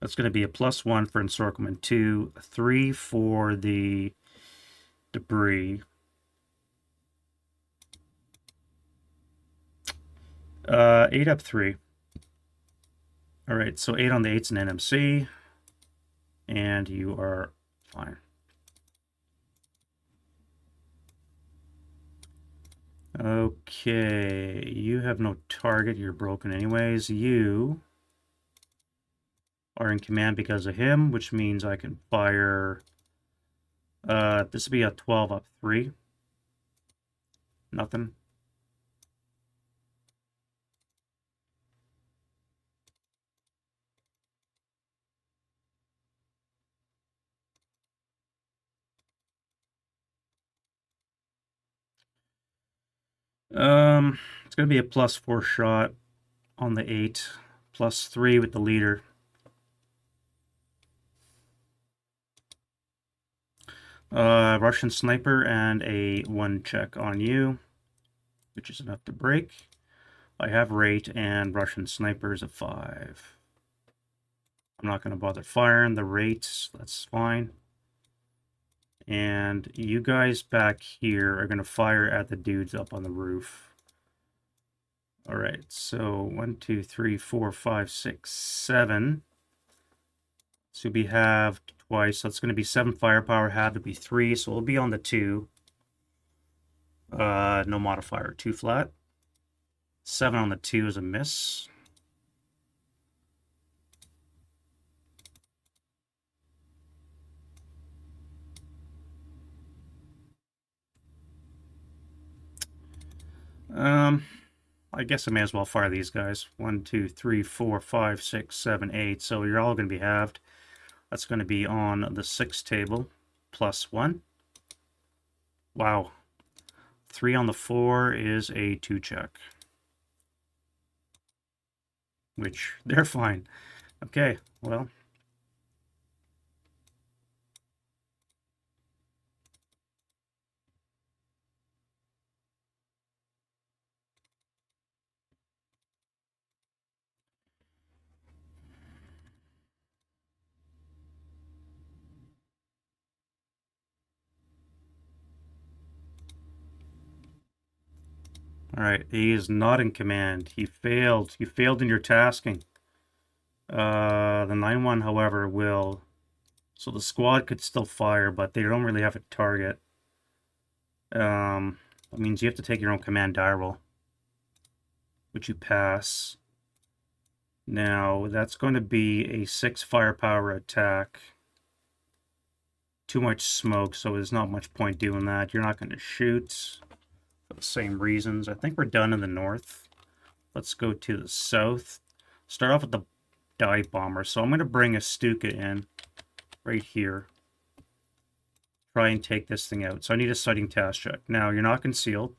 [SPEAKER 1] that's going to be a +1 for encirclement, 2, 3 for the debris. 8 up 3. All right, so 8 on the 8's an NMC, and you are fine. Okay, you have no target. You're broken anyways. You are in command because of him, which means I can fire. This would be a 12 up 3. Nothing. It's gonna be a +4 shot on the 8, +3 with the leader. Russian sniper and a 1 check on you, which is enough to break. I have rate and Russian sniper is a 5. I'm not gonna bother firing the rates. That's fine. And you guys back here are gonna fire at the dudes up on the roof. All right, so 1, 2, 3, 4, 5, 6, 7. So we have twice, so it's going to be 7 firepower, had to be 3, so we'll be on the 2. No modifier, 2 flat. 7 on the 2 is a miss. I guess I may as well fire these guys. 1, 2, 3, 4, 5, 6, 7, 8. So you're all going to be halved. That's going to be on the 6 table, +1. Wow. 3 on the 4 is a 2 check. Which, they're fine. Okay, well. All right, he is not in command. He failed. You failed in your tasking. The 9-1, however, will. So the squad could still fire, but they don't really have a target. That means you have to take your own command die roll, which you pass. Now, that's going to be a 6 firepower attack. too much smoke, so there's not much point doing that. You're not going to shoot for the same reasons. I think we're done in the north. Let's go to the south. Start off with the dive bomber. So I'm going to bring a Stuka in right here. Try and take this thing out. So I need a sighting task check. Now, you're not concealed.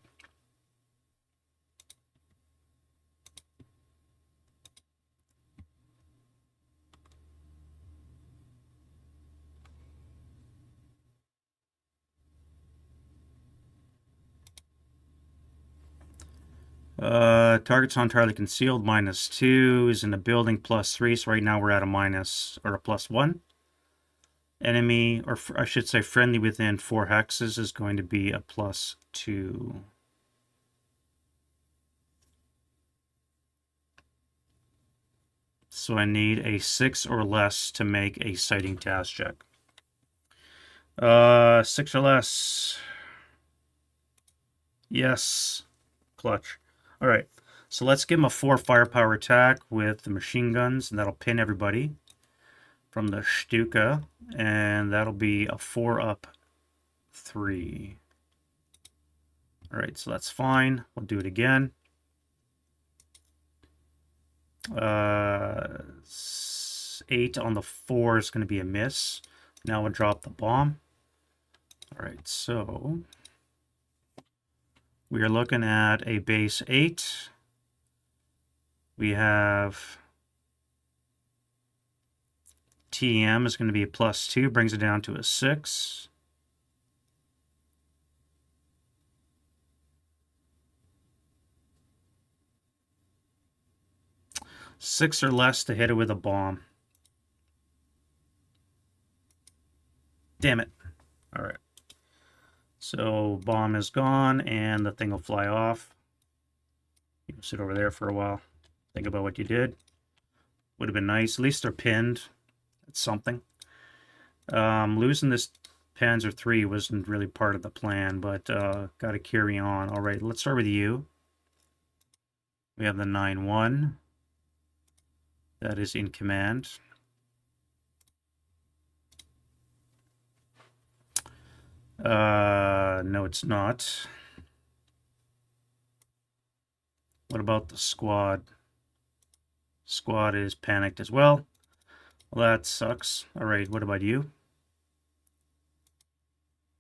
[SPEAKER 1] Target's entirely concealed, -2, is in the building, +3, so right now we're at a minus, or a +1. Enemy, or I should say friendly within 4 hexes is going to be a +2. So I need a 6 or less to make a sighting task check. 6 or less. Yes. Clutch. All right. So let's give him a 4 firepower attack with the machine guns, and that'll pin everybody from the Stuka, and that'll be a 4 up 3. All right, so that's fine. We'll do it again. 8 on the 4 is going to be a miss. Now we'll drop the bomb. All right, so we are looking at a base 8. We have TM is going to be a +2, brings it down to a 6. Six or less to hit it with a bomb. Damn it. All right. So bomb is gone, and the thing will fly off. You can sit over there for a while. Think about what you did. Would have been nice. At least they're pinned. It's something. Losing this Panzer III wasn't really part of the plan, but got to carry on. All right, let's start with you. We have the 9-1. That is in command. No, it's not. What about the squad? Squad is panicked as well. Well, that sucks. All right, what about you?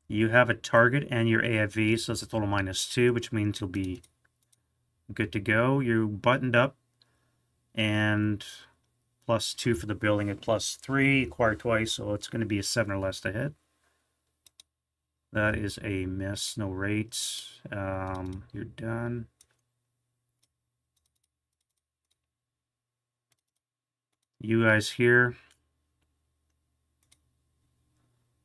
[SPEAKER 1] You have a target and your AFV, so that's a total -2, which means you'll be good to go. You're buttoned up, and +2 for the building at +3. Acquire twice, so it's going to be a 7 or less to hit. That is a miss. No rates. You're done. You guys here.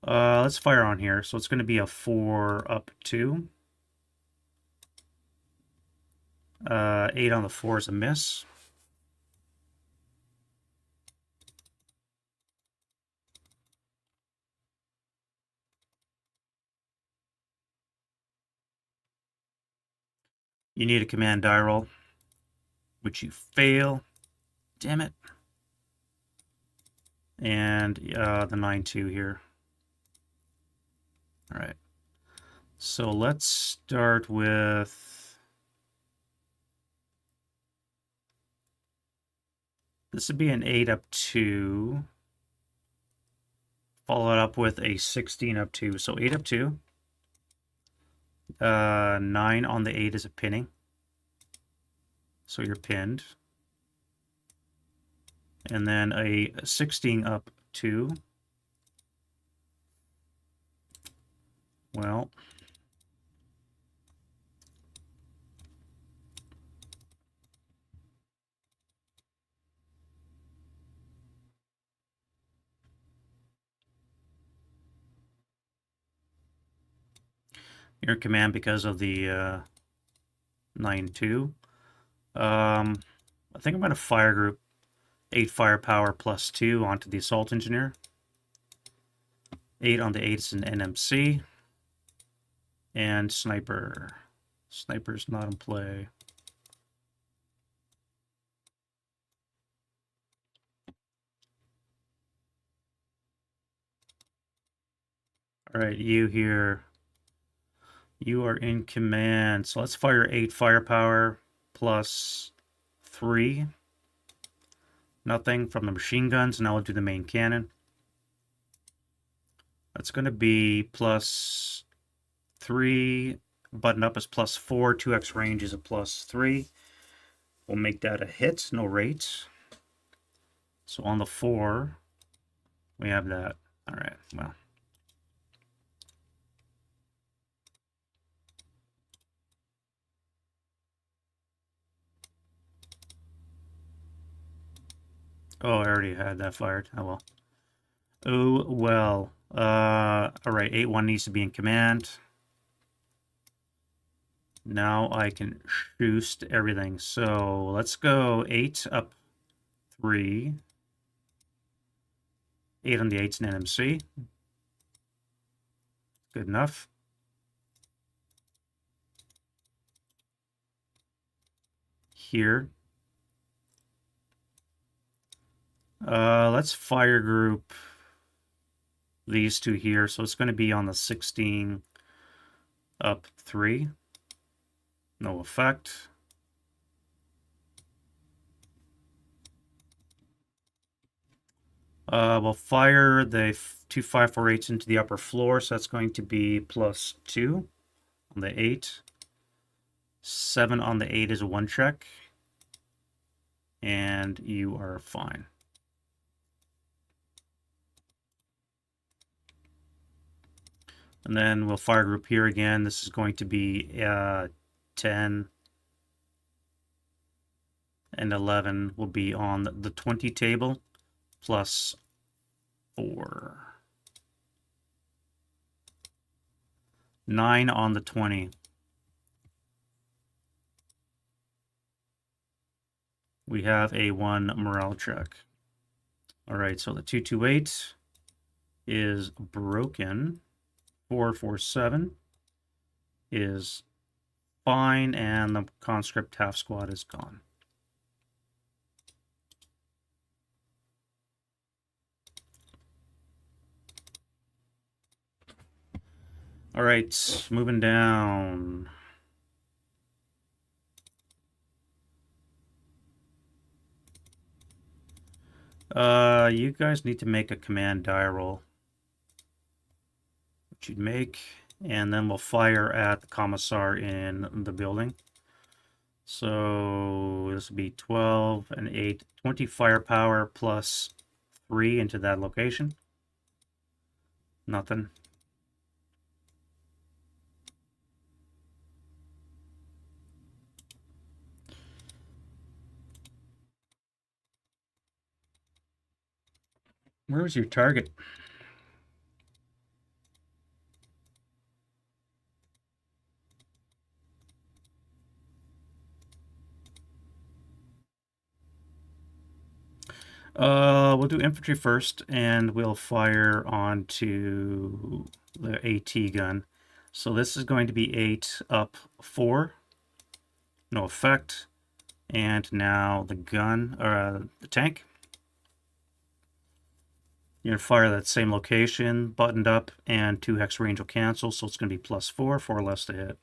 [SPEAKER 1] Let's fire on here. So it's going to be a 4 up 2. 8 on the 4 is a miss. You need a command die roll, which you fail. Damn it. And the 9-2 here. All right. So let's start with... This would be an 8 up 2. Follow it up with a 16 up 2. So 8 up 2. 9 on the 8 is a pinning. So you're pinned. And then a 16 up 2. Well, you're in command because of the 9-2. I think I'm going to fire group 8 firepower +2 onto the assault engineer. 8 on the 8 is an NMC. And sniper. Sniper's not in play. All right, you here. You are in command. So let's fire 8 firepower plus 3. Nothing from the machine guns. Now we'll do the main cannon. That's going to be plus 3. Button up is plus 4. 2x range is a plus 3. We'll make that a hit. No rate. So on the 4, we have that. All right, well. Oh, I already had that fired. Oh, well. Oh, well. All right, 8-1 needs to be in command. Now I can boost everything. So let's go 8 up 3. 8 on the 8's an NMC. Good enough. Here. Let's fire group these two here. So it's going to be on the 16 up 3. No effect. We'll fire the 2 548s into the upper floor. So that's going to be plus 2 on the 8. 7 on the 8 is a 1 check. And you are fine. And then we'll fire group here again. This is going to be 10 and 11 will be on the 20 table plus 4. 9 on the 20. We have a 1 morale check. All right, so the 228 is broken. 447 is fine, and the conscript half squad is gone. All right, moving down. You guys need to make a command die roll. Which you'd make, and then we'll fire at the commissar in the building. So this will be 12 and 8, 20 firepower plus 3 into that location. Nothing. Where was your target? We'll do infantry first, and we'll fire onto the AT gun. So this is going to be 8 up 4. No effect. And now the gun, or the tank. You're going to fire that same location, buttoned up, and 2 hex range will cancel, so it's going to be plus 4, 4 less to hit.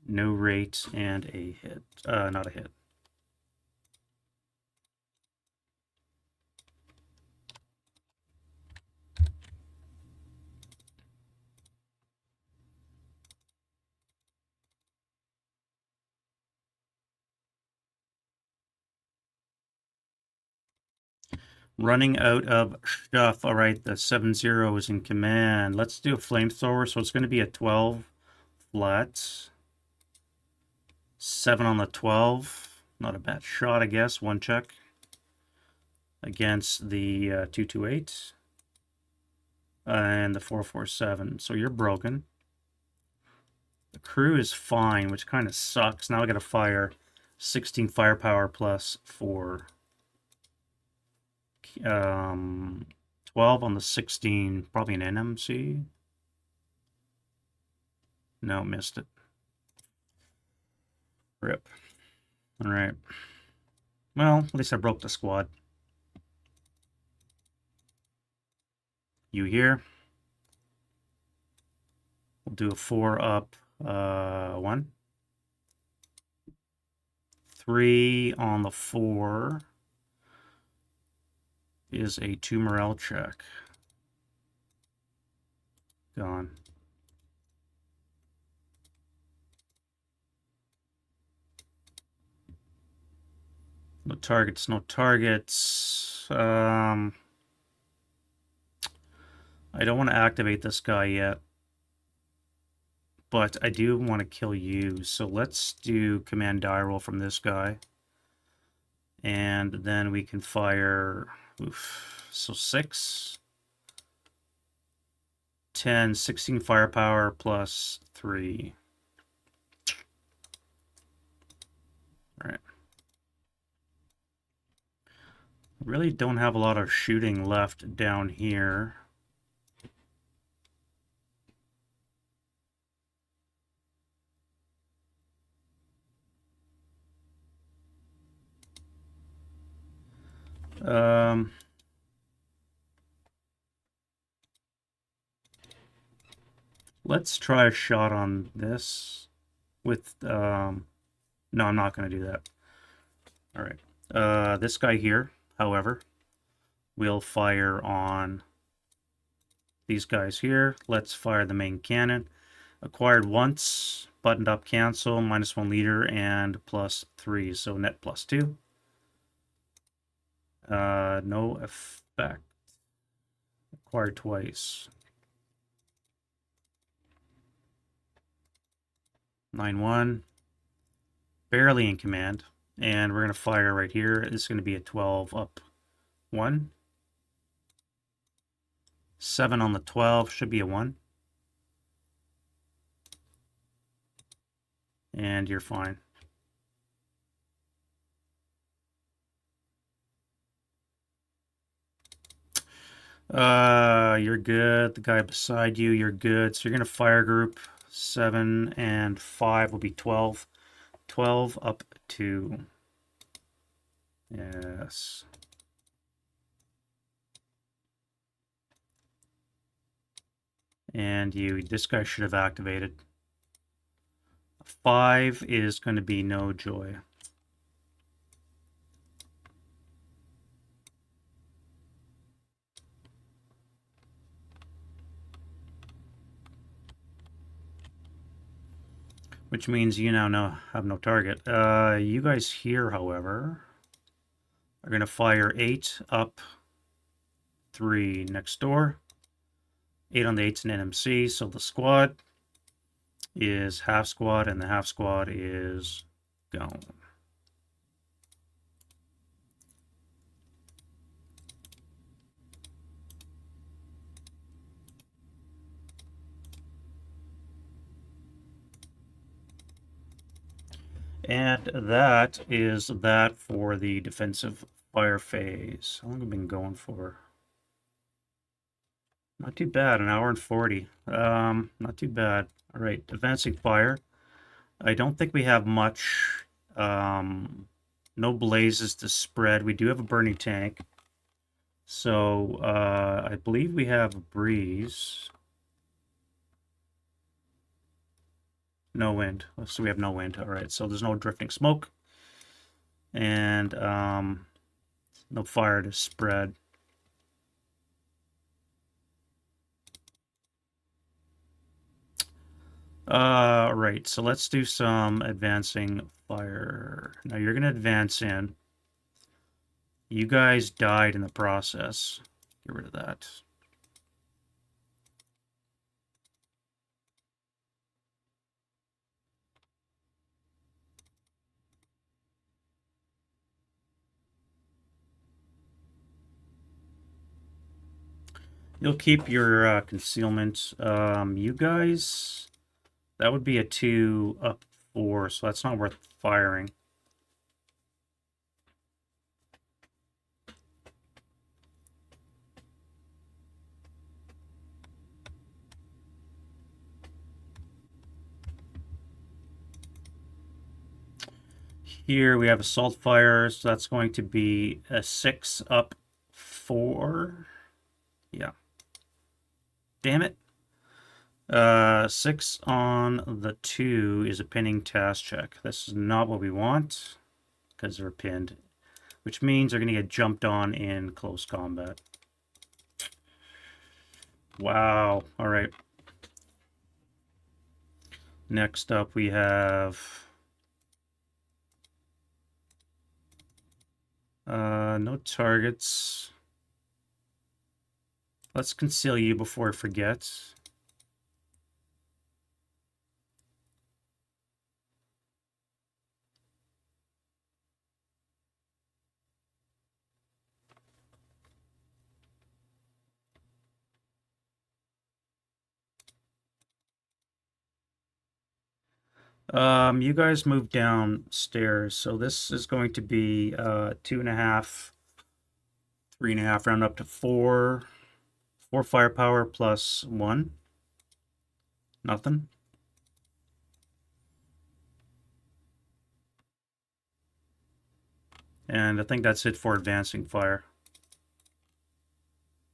[SPEAKER 1] No rate, and a hit. Not a hit. Running out of stuff. All right, the 7-0 is in command. Let's do a flamethrower, so it's going to be a 12 flat. 7 on the 12. Not a bad shot, I guess. 1 check. Against the 228. And the 447. So you're broken. The crew is fine, which kind of sucks. Now I got to fire 16 firepower plus 4. 12 on the 16. Probably an NMC. No, missed it. Rip. All right. Well, at least I broke the squad. You here? We'll do a 4 up, 1. 3 on the 4 is a 2 morale check. Gone. No targets, no targets. I don't want to activate this guy yet, but I do want to kill you. So let's do command die roll from this guy. And then we can fire, so 6, 10, 16 firepower plus 3. All right. Really don't have a lot of shooting left down here. Let's try a shot on this with, no, I'm not going to do that. All right. This guy here, however, will fire on these guys here. Let's fire the main cannon. Acquired once, buttoned up cancel, -1 leader, and +3, so net +2. No effect. Acquired twice. 9-1. Barely in command. And we're going to fire right here. It's going to be a 12 up 1. 7 on the 12 should be a 1. And you're fine. You're good. The guy beside you, you're good. So you're going to fire group. 7 and 5 will be 12. 12 up 2. Yes. And this guy should have activated. 5 is going to be no joy. Which means you now have no target. You guys here, however, are going to fire 8 up 3 next door. 8 on the 8's an NMC, so the squad is half squad, and the half squad is gone. And that is that for the defensive fire phase. How long have we been going for? Not too bad, an hour and 40. Not too bad. All right, advancing fire. I don't think we have much. No blazes to spread. We do have a burning tank. So I believe we have a breeze. No wind. So we have no wind. All right, so there's no drifting smoke. And no fire to spread. Right, so let's do some advancing fire. Now you're gonna advance in. You guys died in the process. Get rid of that. You'll keep your concealment. You guys, that would be a 2 up 4, so that's not worth firing. Here we have assault fire, so that's going to be a 6 up 4. Yeah. Damn it. 6 on the 2 is a pinning task check. This is not what we want because they're pinned, which means they're going to get jumped on in close combat. Wow. All right. Next up, we have no targets. Let's conceal you before I forget. You guys move downstairs, so this is going to be 2.5, 3.5, round up to 4. 4 firepower plus 1. Nothing. And I think that's it for advancing fire.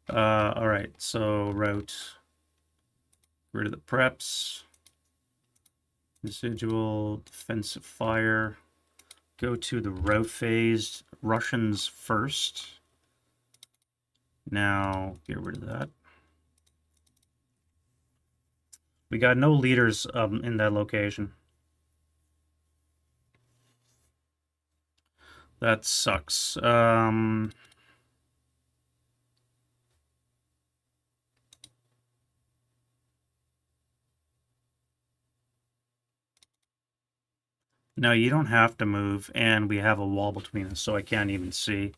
[SPEAKER 1] Alright, so route. Rid of the preps. Residual defensive fire. Go to the route phase. Russians first. Now, get rid of that. We got no leaders in that location. That sucks. No, you don't have to move, and we have a wall between us, so I can't even see.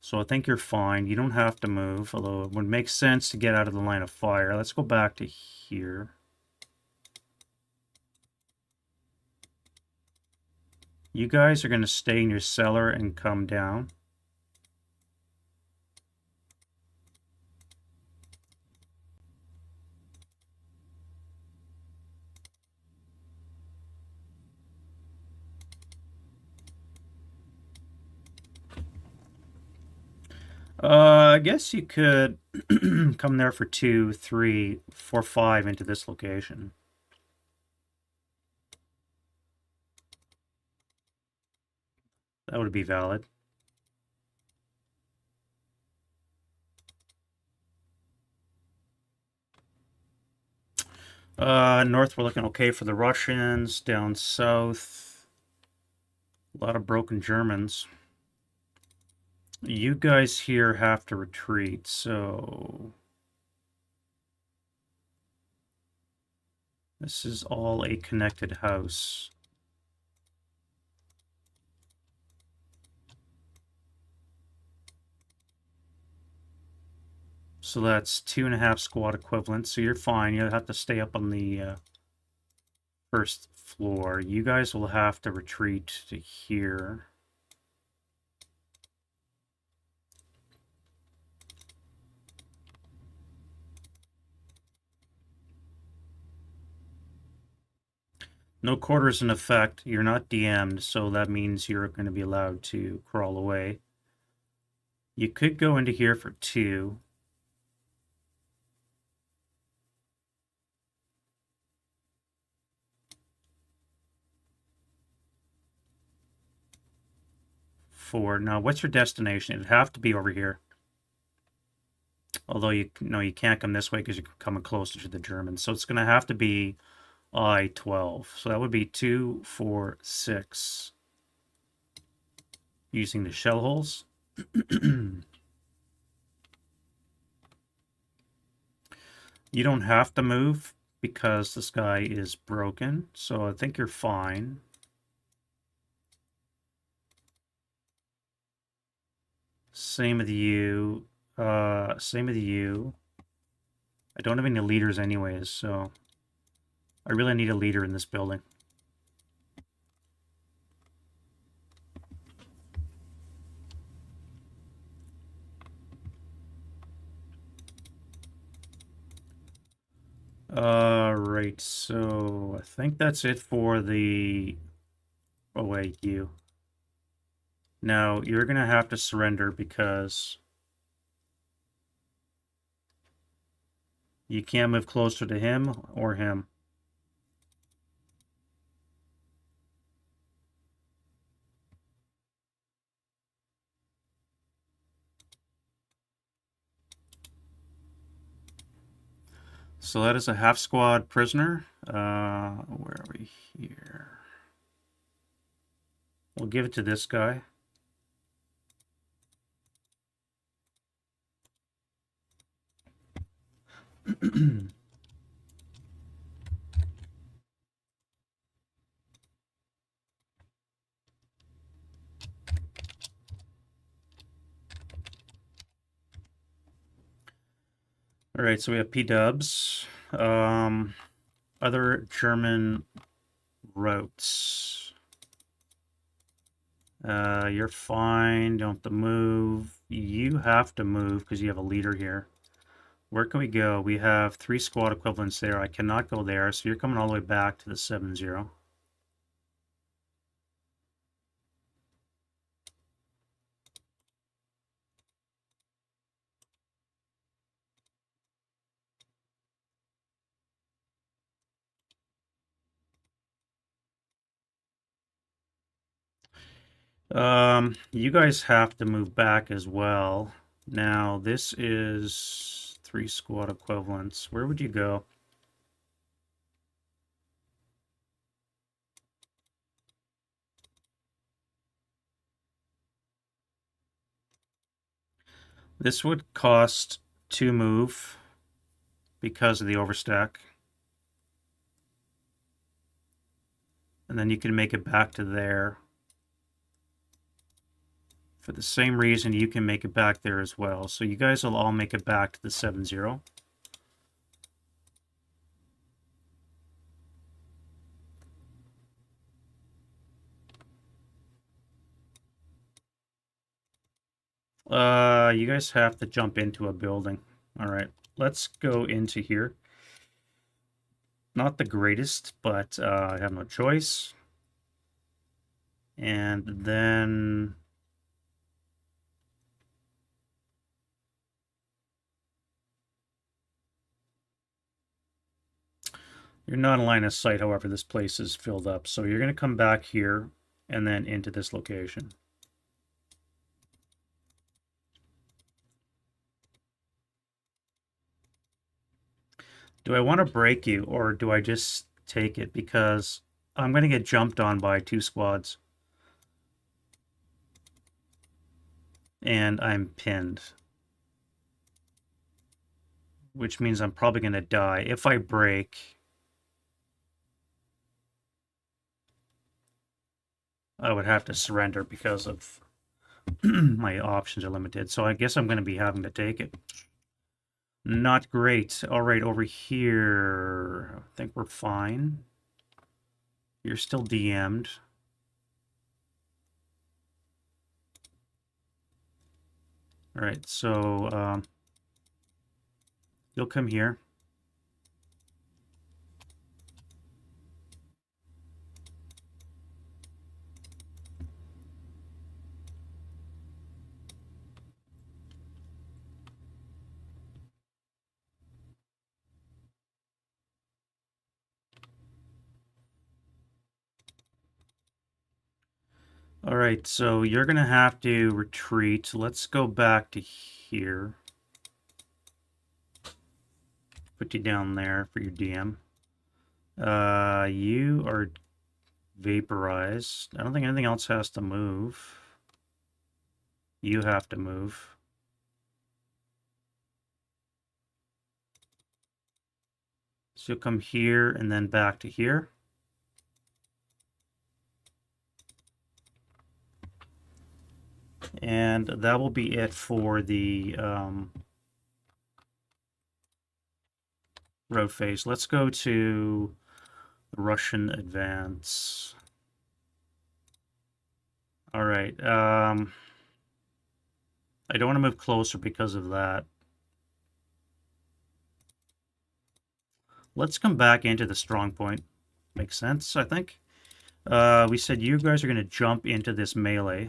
[SPEAKER 1] So I think you're fine. You don't have to move, although it would make sense to get out of the line of fire. Let's go back to here. You guys are going to stay in your cellar and come down. I guess you could come there for 2, 3, 4, 5 into this location. That would be valid. North, we're looking okay for the Russians. Down south, a lot of broken Germans. You guys here have to retreat, so this is all a connected house. So that's 2.5 squad equivalent, so you're fine. You'll have to stay up on the first floor. You guys will have to retreat to here. No quarters in effect. You're not DM'd, so that means you're going to be allowed to crawl away. You could go into here for 2. For now, what's your destination? It'd have to be over here. Although you can't come this way because you're coming closer to the Germans. So it's going to have to be I-12. So that would be 2, 4, 6. Using the shell holes. You don't have to move because this guy is broken. So I think you're fine. Same with you. Same with you. I don't have any leaders anyways, so I really need a leader in this building. Right, so I think that's it for the... Oh, wait, you. Now, you're gonna have to surrender because You can't move closer to him or him. So that is a half squad prisoner. Where are we here? We'll give it to this guy. All right, so we have P-dubs. Other German routes. You're fine. Don't have to move. You have to move because you have a leader here. Where can we go? We have 3 squad equivalents there. I cannot go there, so you're coming all the way back to the 7-0. You guys have to move back as well. Now, this is 3 squad equivalents. Where would you go? This would cost 2 move because of the overstack. And then you can make it back to there. For the same reason, you can make it back there as well. So you guys will all make it back to the 7-0. You guys have to jump into a building. All right, let's go into here. Not the greatest, but I have no choice. And then you're not in line of sight, however, this place is filled up. So you're going to come back here and then into this location. Do I want to break you or do I just take it? Because I'm going to get jumped on by 2 squads. And I'm pinned. Which means I'm probably going to die. If I break, I would have to surrender because of my options are limited. So I guess I'm going to be having to take it. Not great. All right, over here, I think we're fine. You're still DM'd. All right, so you'll come here. All right, so you're going to have to retreat. Let's go back to here. Put you down there for your DM. You are vaporized. I don't think anything else has to move. You have to move. So you'll come here and then back to here. And that will be it for the road phase. Let's go to the Russian advance. All right. I don't want to move closer because of that. Let's come back into the strong point. Makes sense, I think. We said you guys are going to jump into this melee.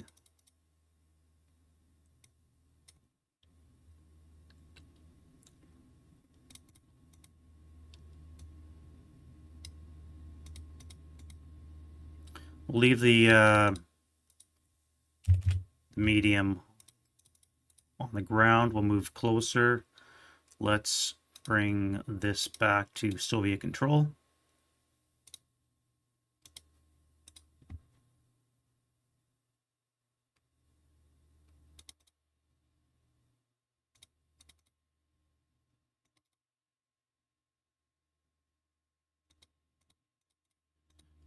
[SPEAKER 1] We'll leave the medium on the ground. We'll move closer. Let's bring this back to Soviet control.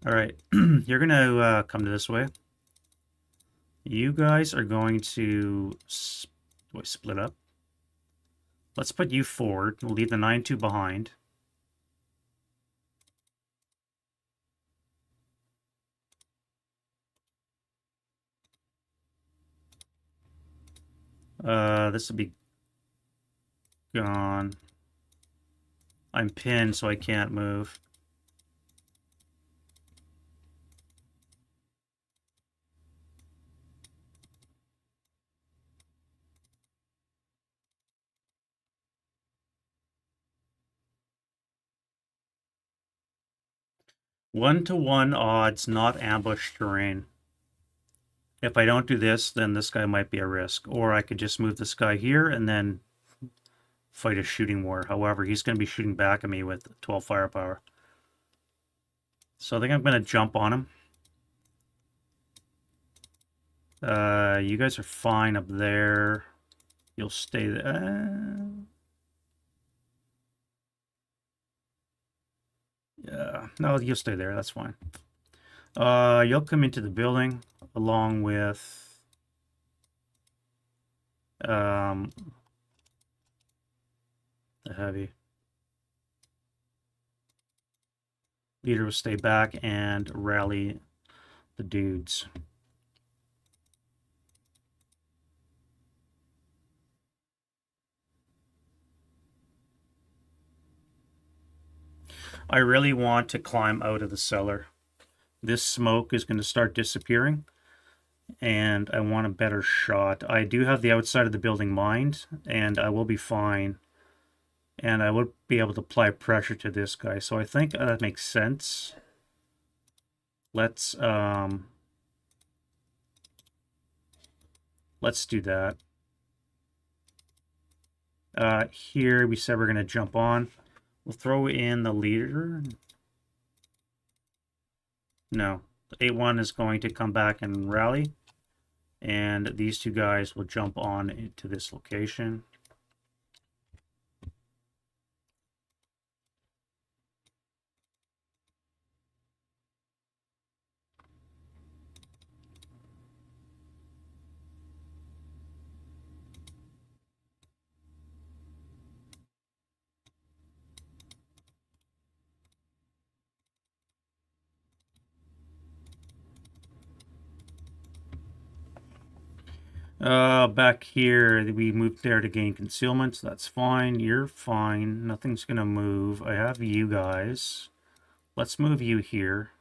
[SPEAKER 1] All right, you're going to come to this way. You guys are going to split up. Let's put you forward. We'll leave the 9-2 behind. This will be gone. I'm pinned, so I can't move. One-to-one odds, not ambush terrain. If I don't do this, then this guy might be a risk. Or I could just move this guy here and then fight a shooting war. However, he's going to be shooting back at me with 12 firepower. So I think I'm going to jump on him. You guys are fine up there. You'll stay there. Yeah, no, you'll stay there. That's fine. You'll come into the building along with the heavy. Leader will stay back and rally the dudes. I really want to climb out of the cellar. This smoke is going to start disappearing, and I want a better shot. I do have the outside of the building mined, and I will be fine. And I would be able to apply pressure to this guy, so I think that makes sense. Let's do that. Here we said we're going to jump on. We'll throw in the leader. No, the 8-1 is going to come back and rally. And these two guys will jump on into this location. Back here, we moved there to gain concealment, so that's fine. You're fine. Nothing's gonna move. I have you guys. Let's move you here.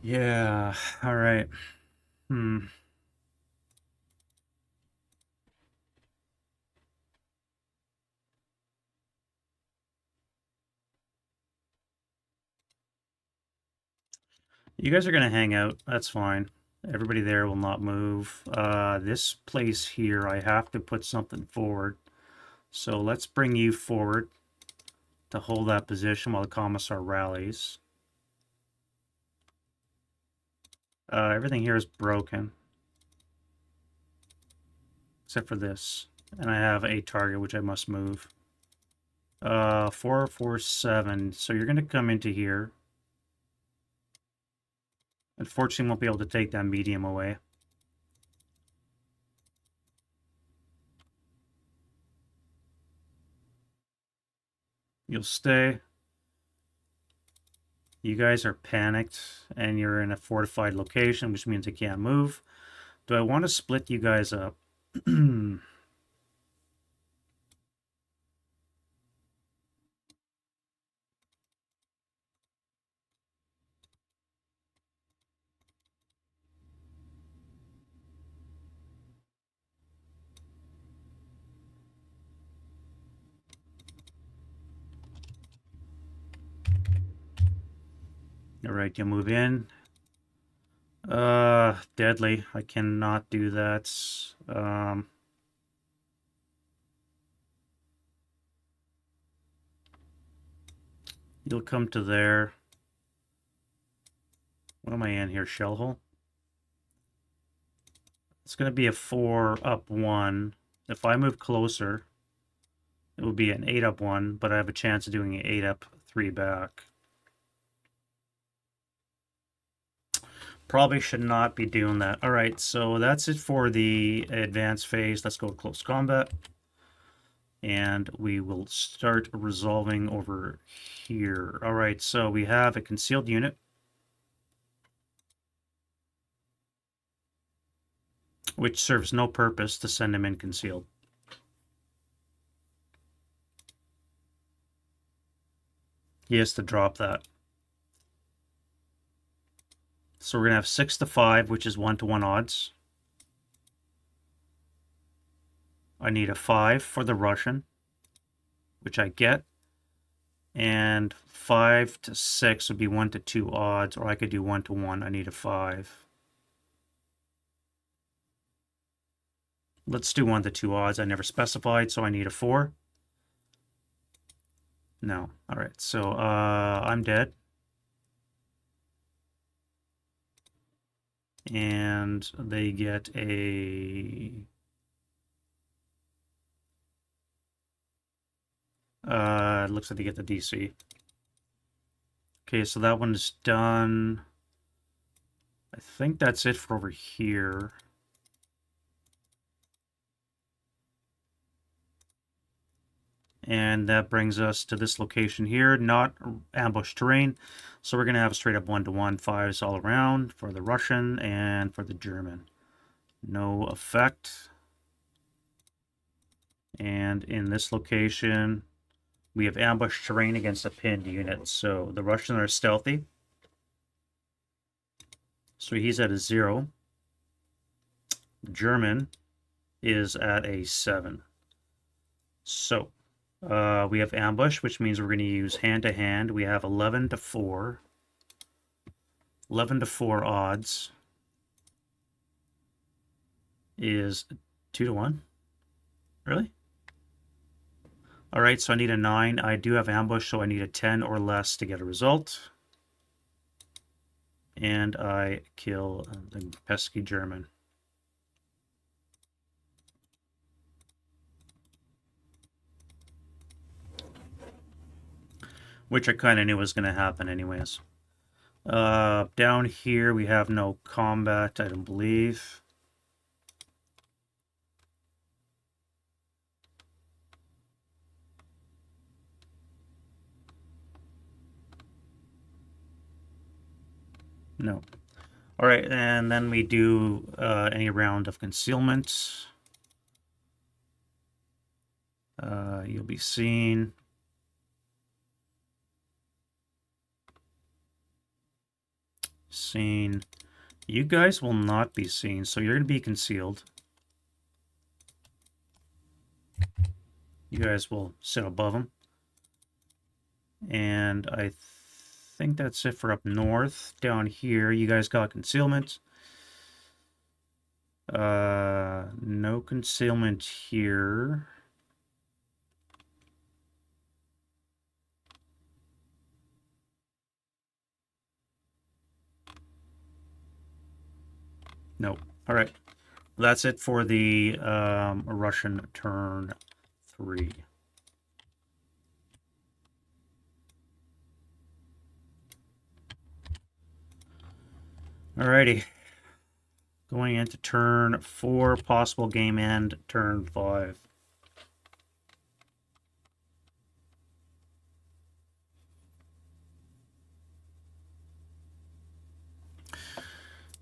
[SPEAKER 1] Yeah, all right. You guys are gonna hang out. That's fine. Everybody there will not move. This place here, I have to put something forward. So let's bring you forward to hold that position while the commissar rallies. Everything here is broken. Except for this. And I have a target which I must move. 447. So you're gonna come into here. Unfortunately, won't be able to take that medium away. You'll stay. You guys are panicked, and you're in a fortified location, which means I can't move. Do I want to split you guys up? All right, you move in. Deadly. I cannot do that. You'll come to there. What am I in here? Shell hole? It's going to be a 4 up 1. If I move closer, it will be an 8 up 1, but I have a chance of doing an 8 up 3 back. Probably should not be doing that. All right, so that's it for the advanced phase. Let's go to close combat. And we will start resolving over here. All right, so we have a concealed unit. Which serves no purpose to send him in concealed. He has to drop that. So we're going to have 6 to 5, which is 1-to-1 odds. I need a 5 for the Russian, which I get. And 5 to 6 would be 1-to-2 odds, or I could do 1-to-1. I need a 5. Let's do 1-to-2 odds. I never specified, so I need a 4. No. All right, so I'm dead. And they get a... it looks like they get the DC. Okay, so that one's done. I think that's it for over here. And that brings us to this location here, not ambush terrain. So we're going to have straight up 1-to-1 5s all around for the Russian and for the German. No effect. And in this location, we have ambush terrain against a pinned unit. So the Russians are stealthy. So he's at a 0. The German is at a 7. So we have ambush, which means we're going to use hand-to-hand. We have 11-to-4. 11-to-4 odds is 2-to-1. Really? All right, so I need a 9. I do have ambush, so I need a 10 or less to get a result. And I kill the pesky German. Which I kind of knew was going to happen anyways. Down here we have no combat, I don't believe. No. All right, and then we do any round of concealment. You'll be seen. Seen. You guys will not be seen, so you're going to be concealed. You guys will sit above them. And I think that's it for up north. Down here, you guys got concealment. No concealment here. Nope. All right. That's it for the Russian turn 3. Alrighty. Going into turn 4, possible game end, turn 5.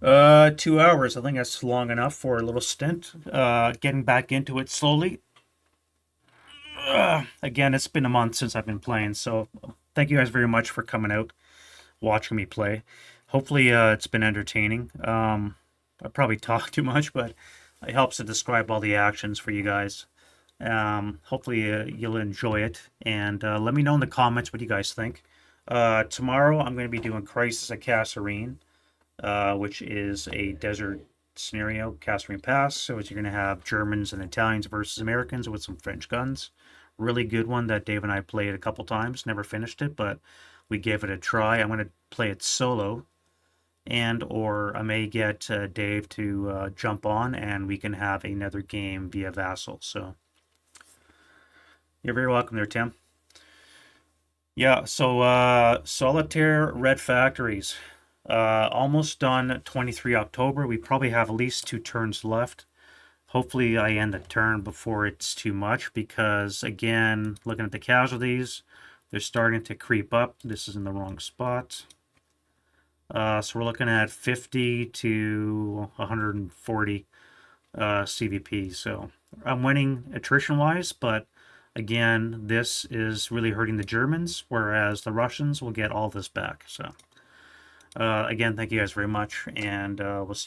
[SPEAKER 1] Uh, 2 hours. I think that's long enough for a little stint. Getting back into it slowly. Again, it's been a month since I've been playing, so thank you guys very much for coming out, watching me play. Hopefully, it's been entertaining. I probably talk too much, but it helps to describe all the actions for you guys. Hopefully, you'll enjoy it, and let me know in the comments what you guys think. Tomorrow I'm going to be doing Crisis at Kasserine, which is a desert scenario, Kasserine Pass. So you're going to have Germans and Italians versus Americans with some French guns. Really good one that Dave and I played a couple times. Never finished it, but we gave it a try. I'm going to play it solo, and or I may get Dave to jump on, and we can have another game via Vassal. So you're very welcome there, Tim. Yeah, so Solitaire Red Factories. Almost done 23 October. We probably have at least 2 turns left. Hopefully I end the turn before it's too much because, again, looking at the casualties, they're starting to creep up. This is in the wrong spot. So we're looking at 50 to 140 CVP. So I'm winning attrition-wise, but again, this is really hurting the Germans, whereas the Russians will get all this back. So again, thank you guys very much, and we'll see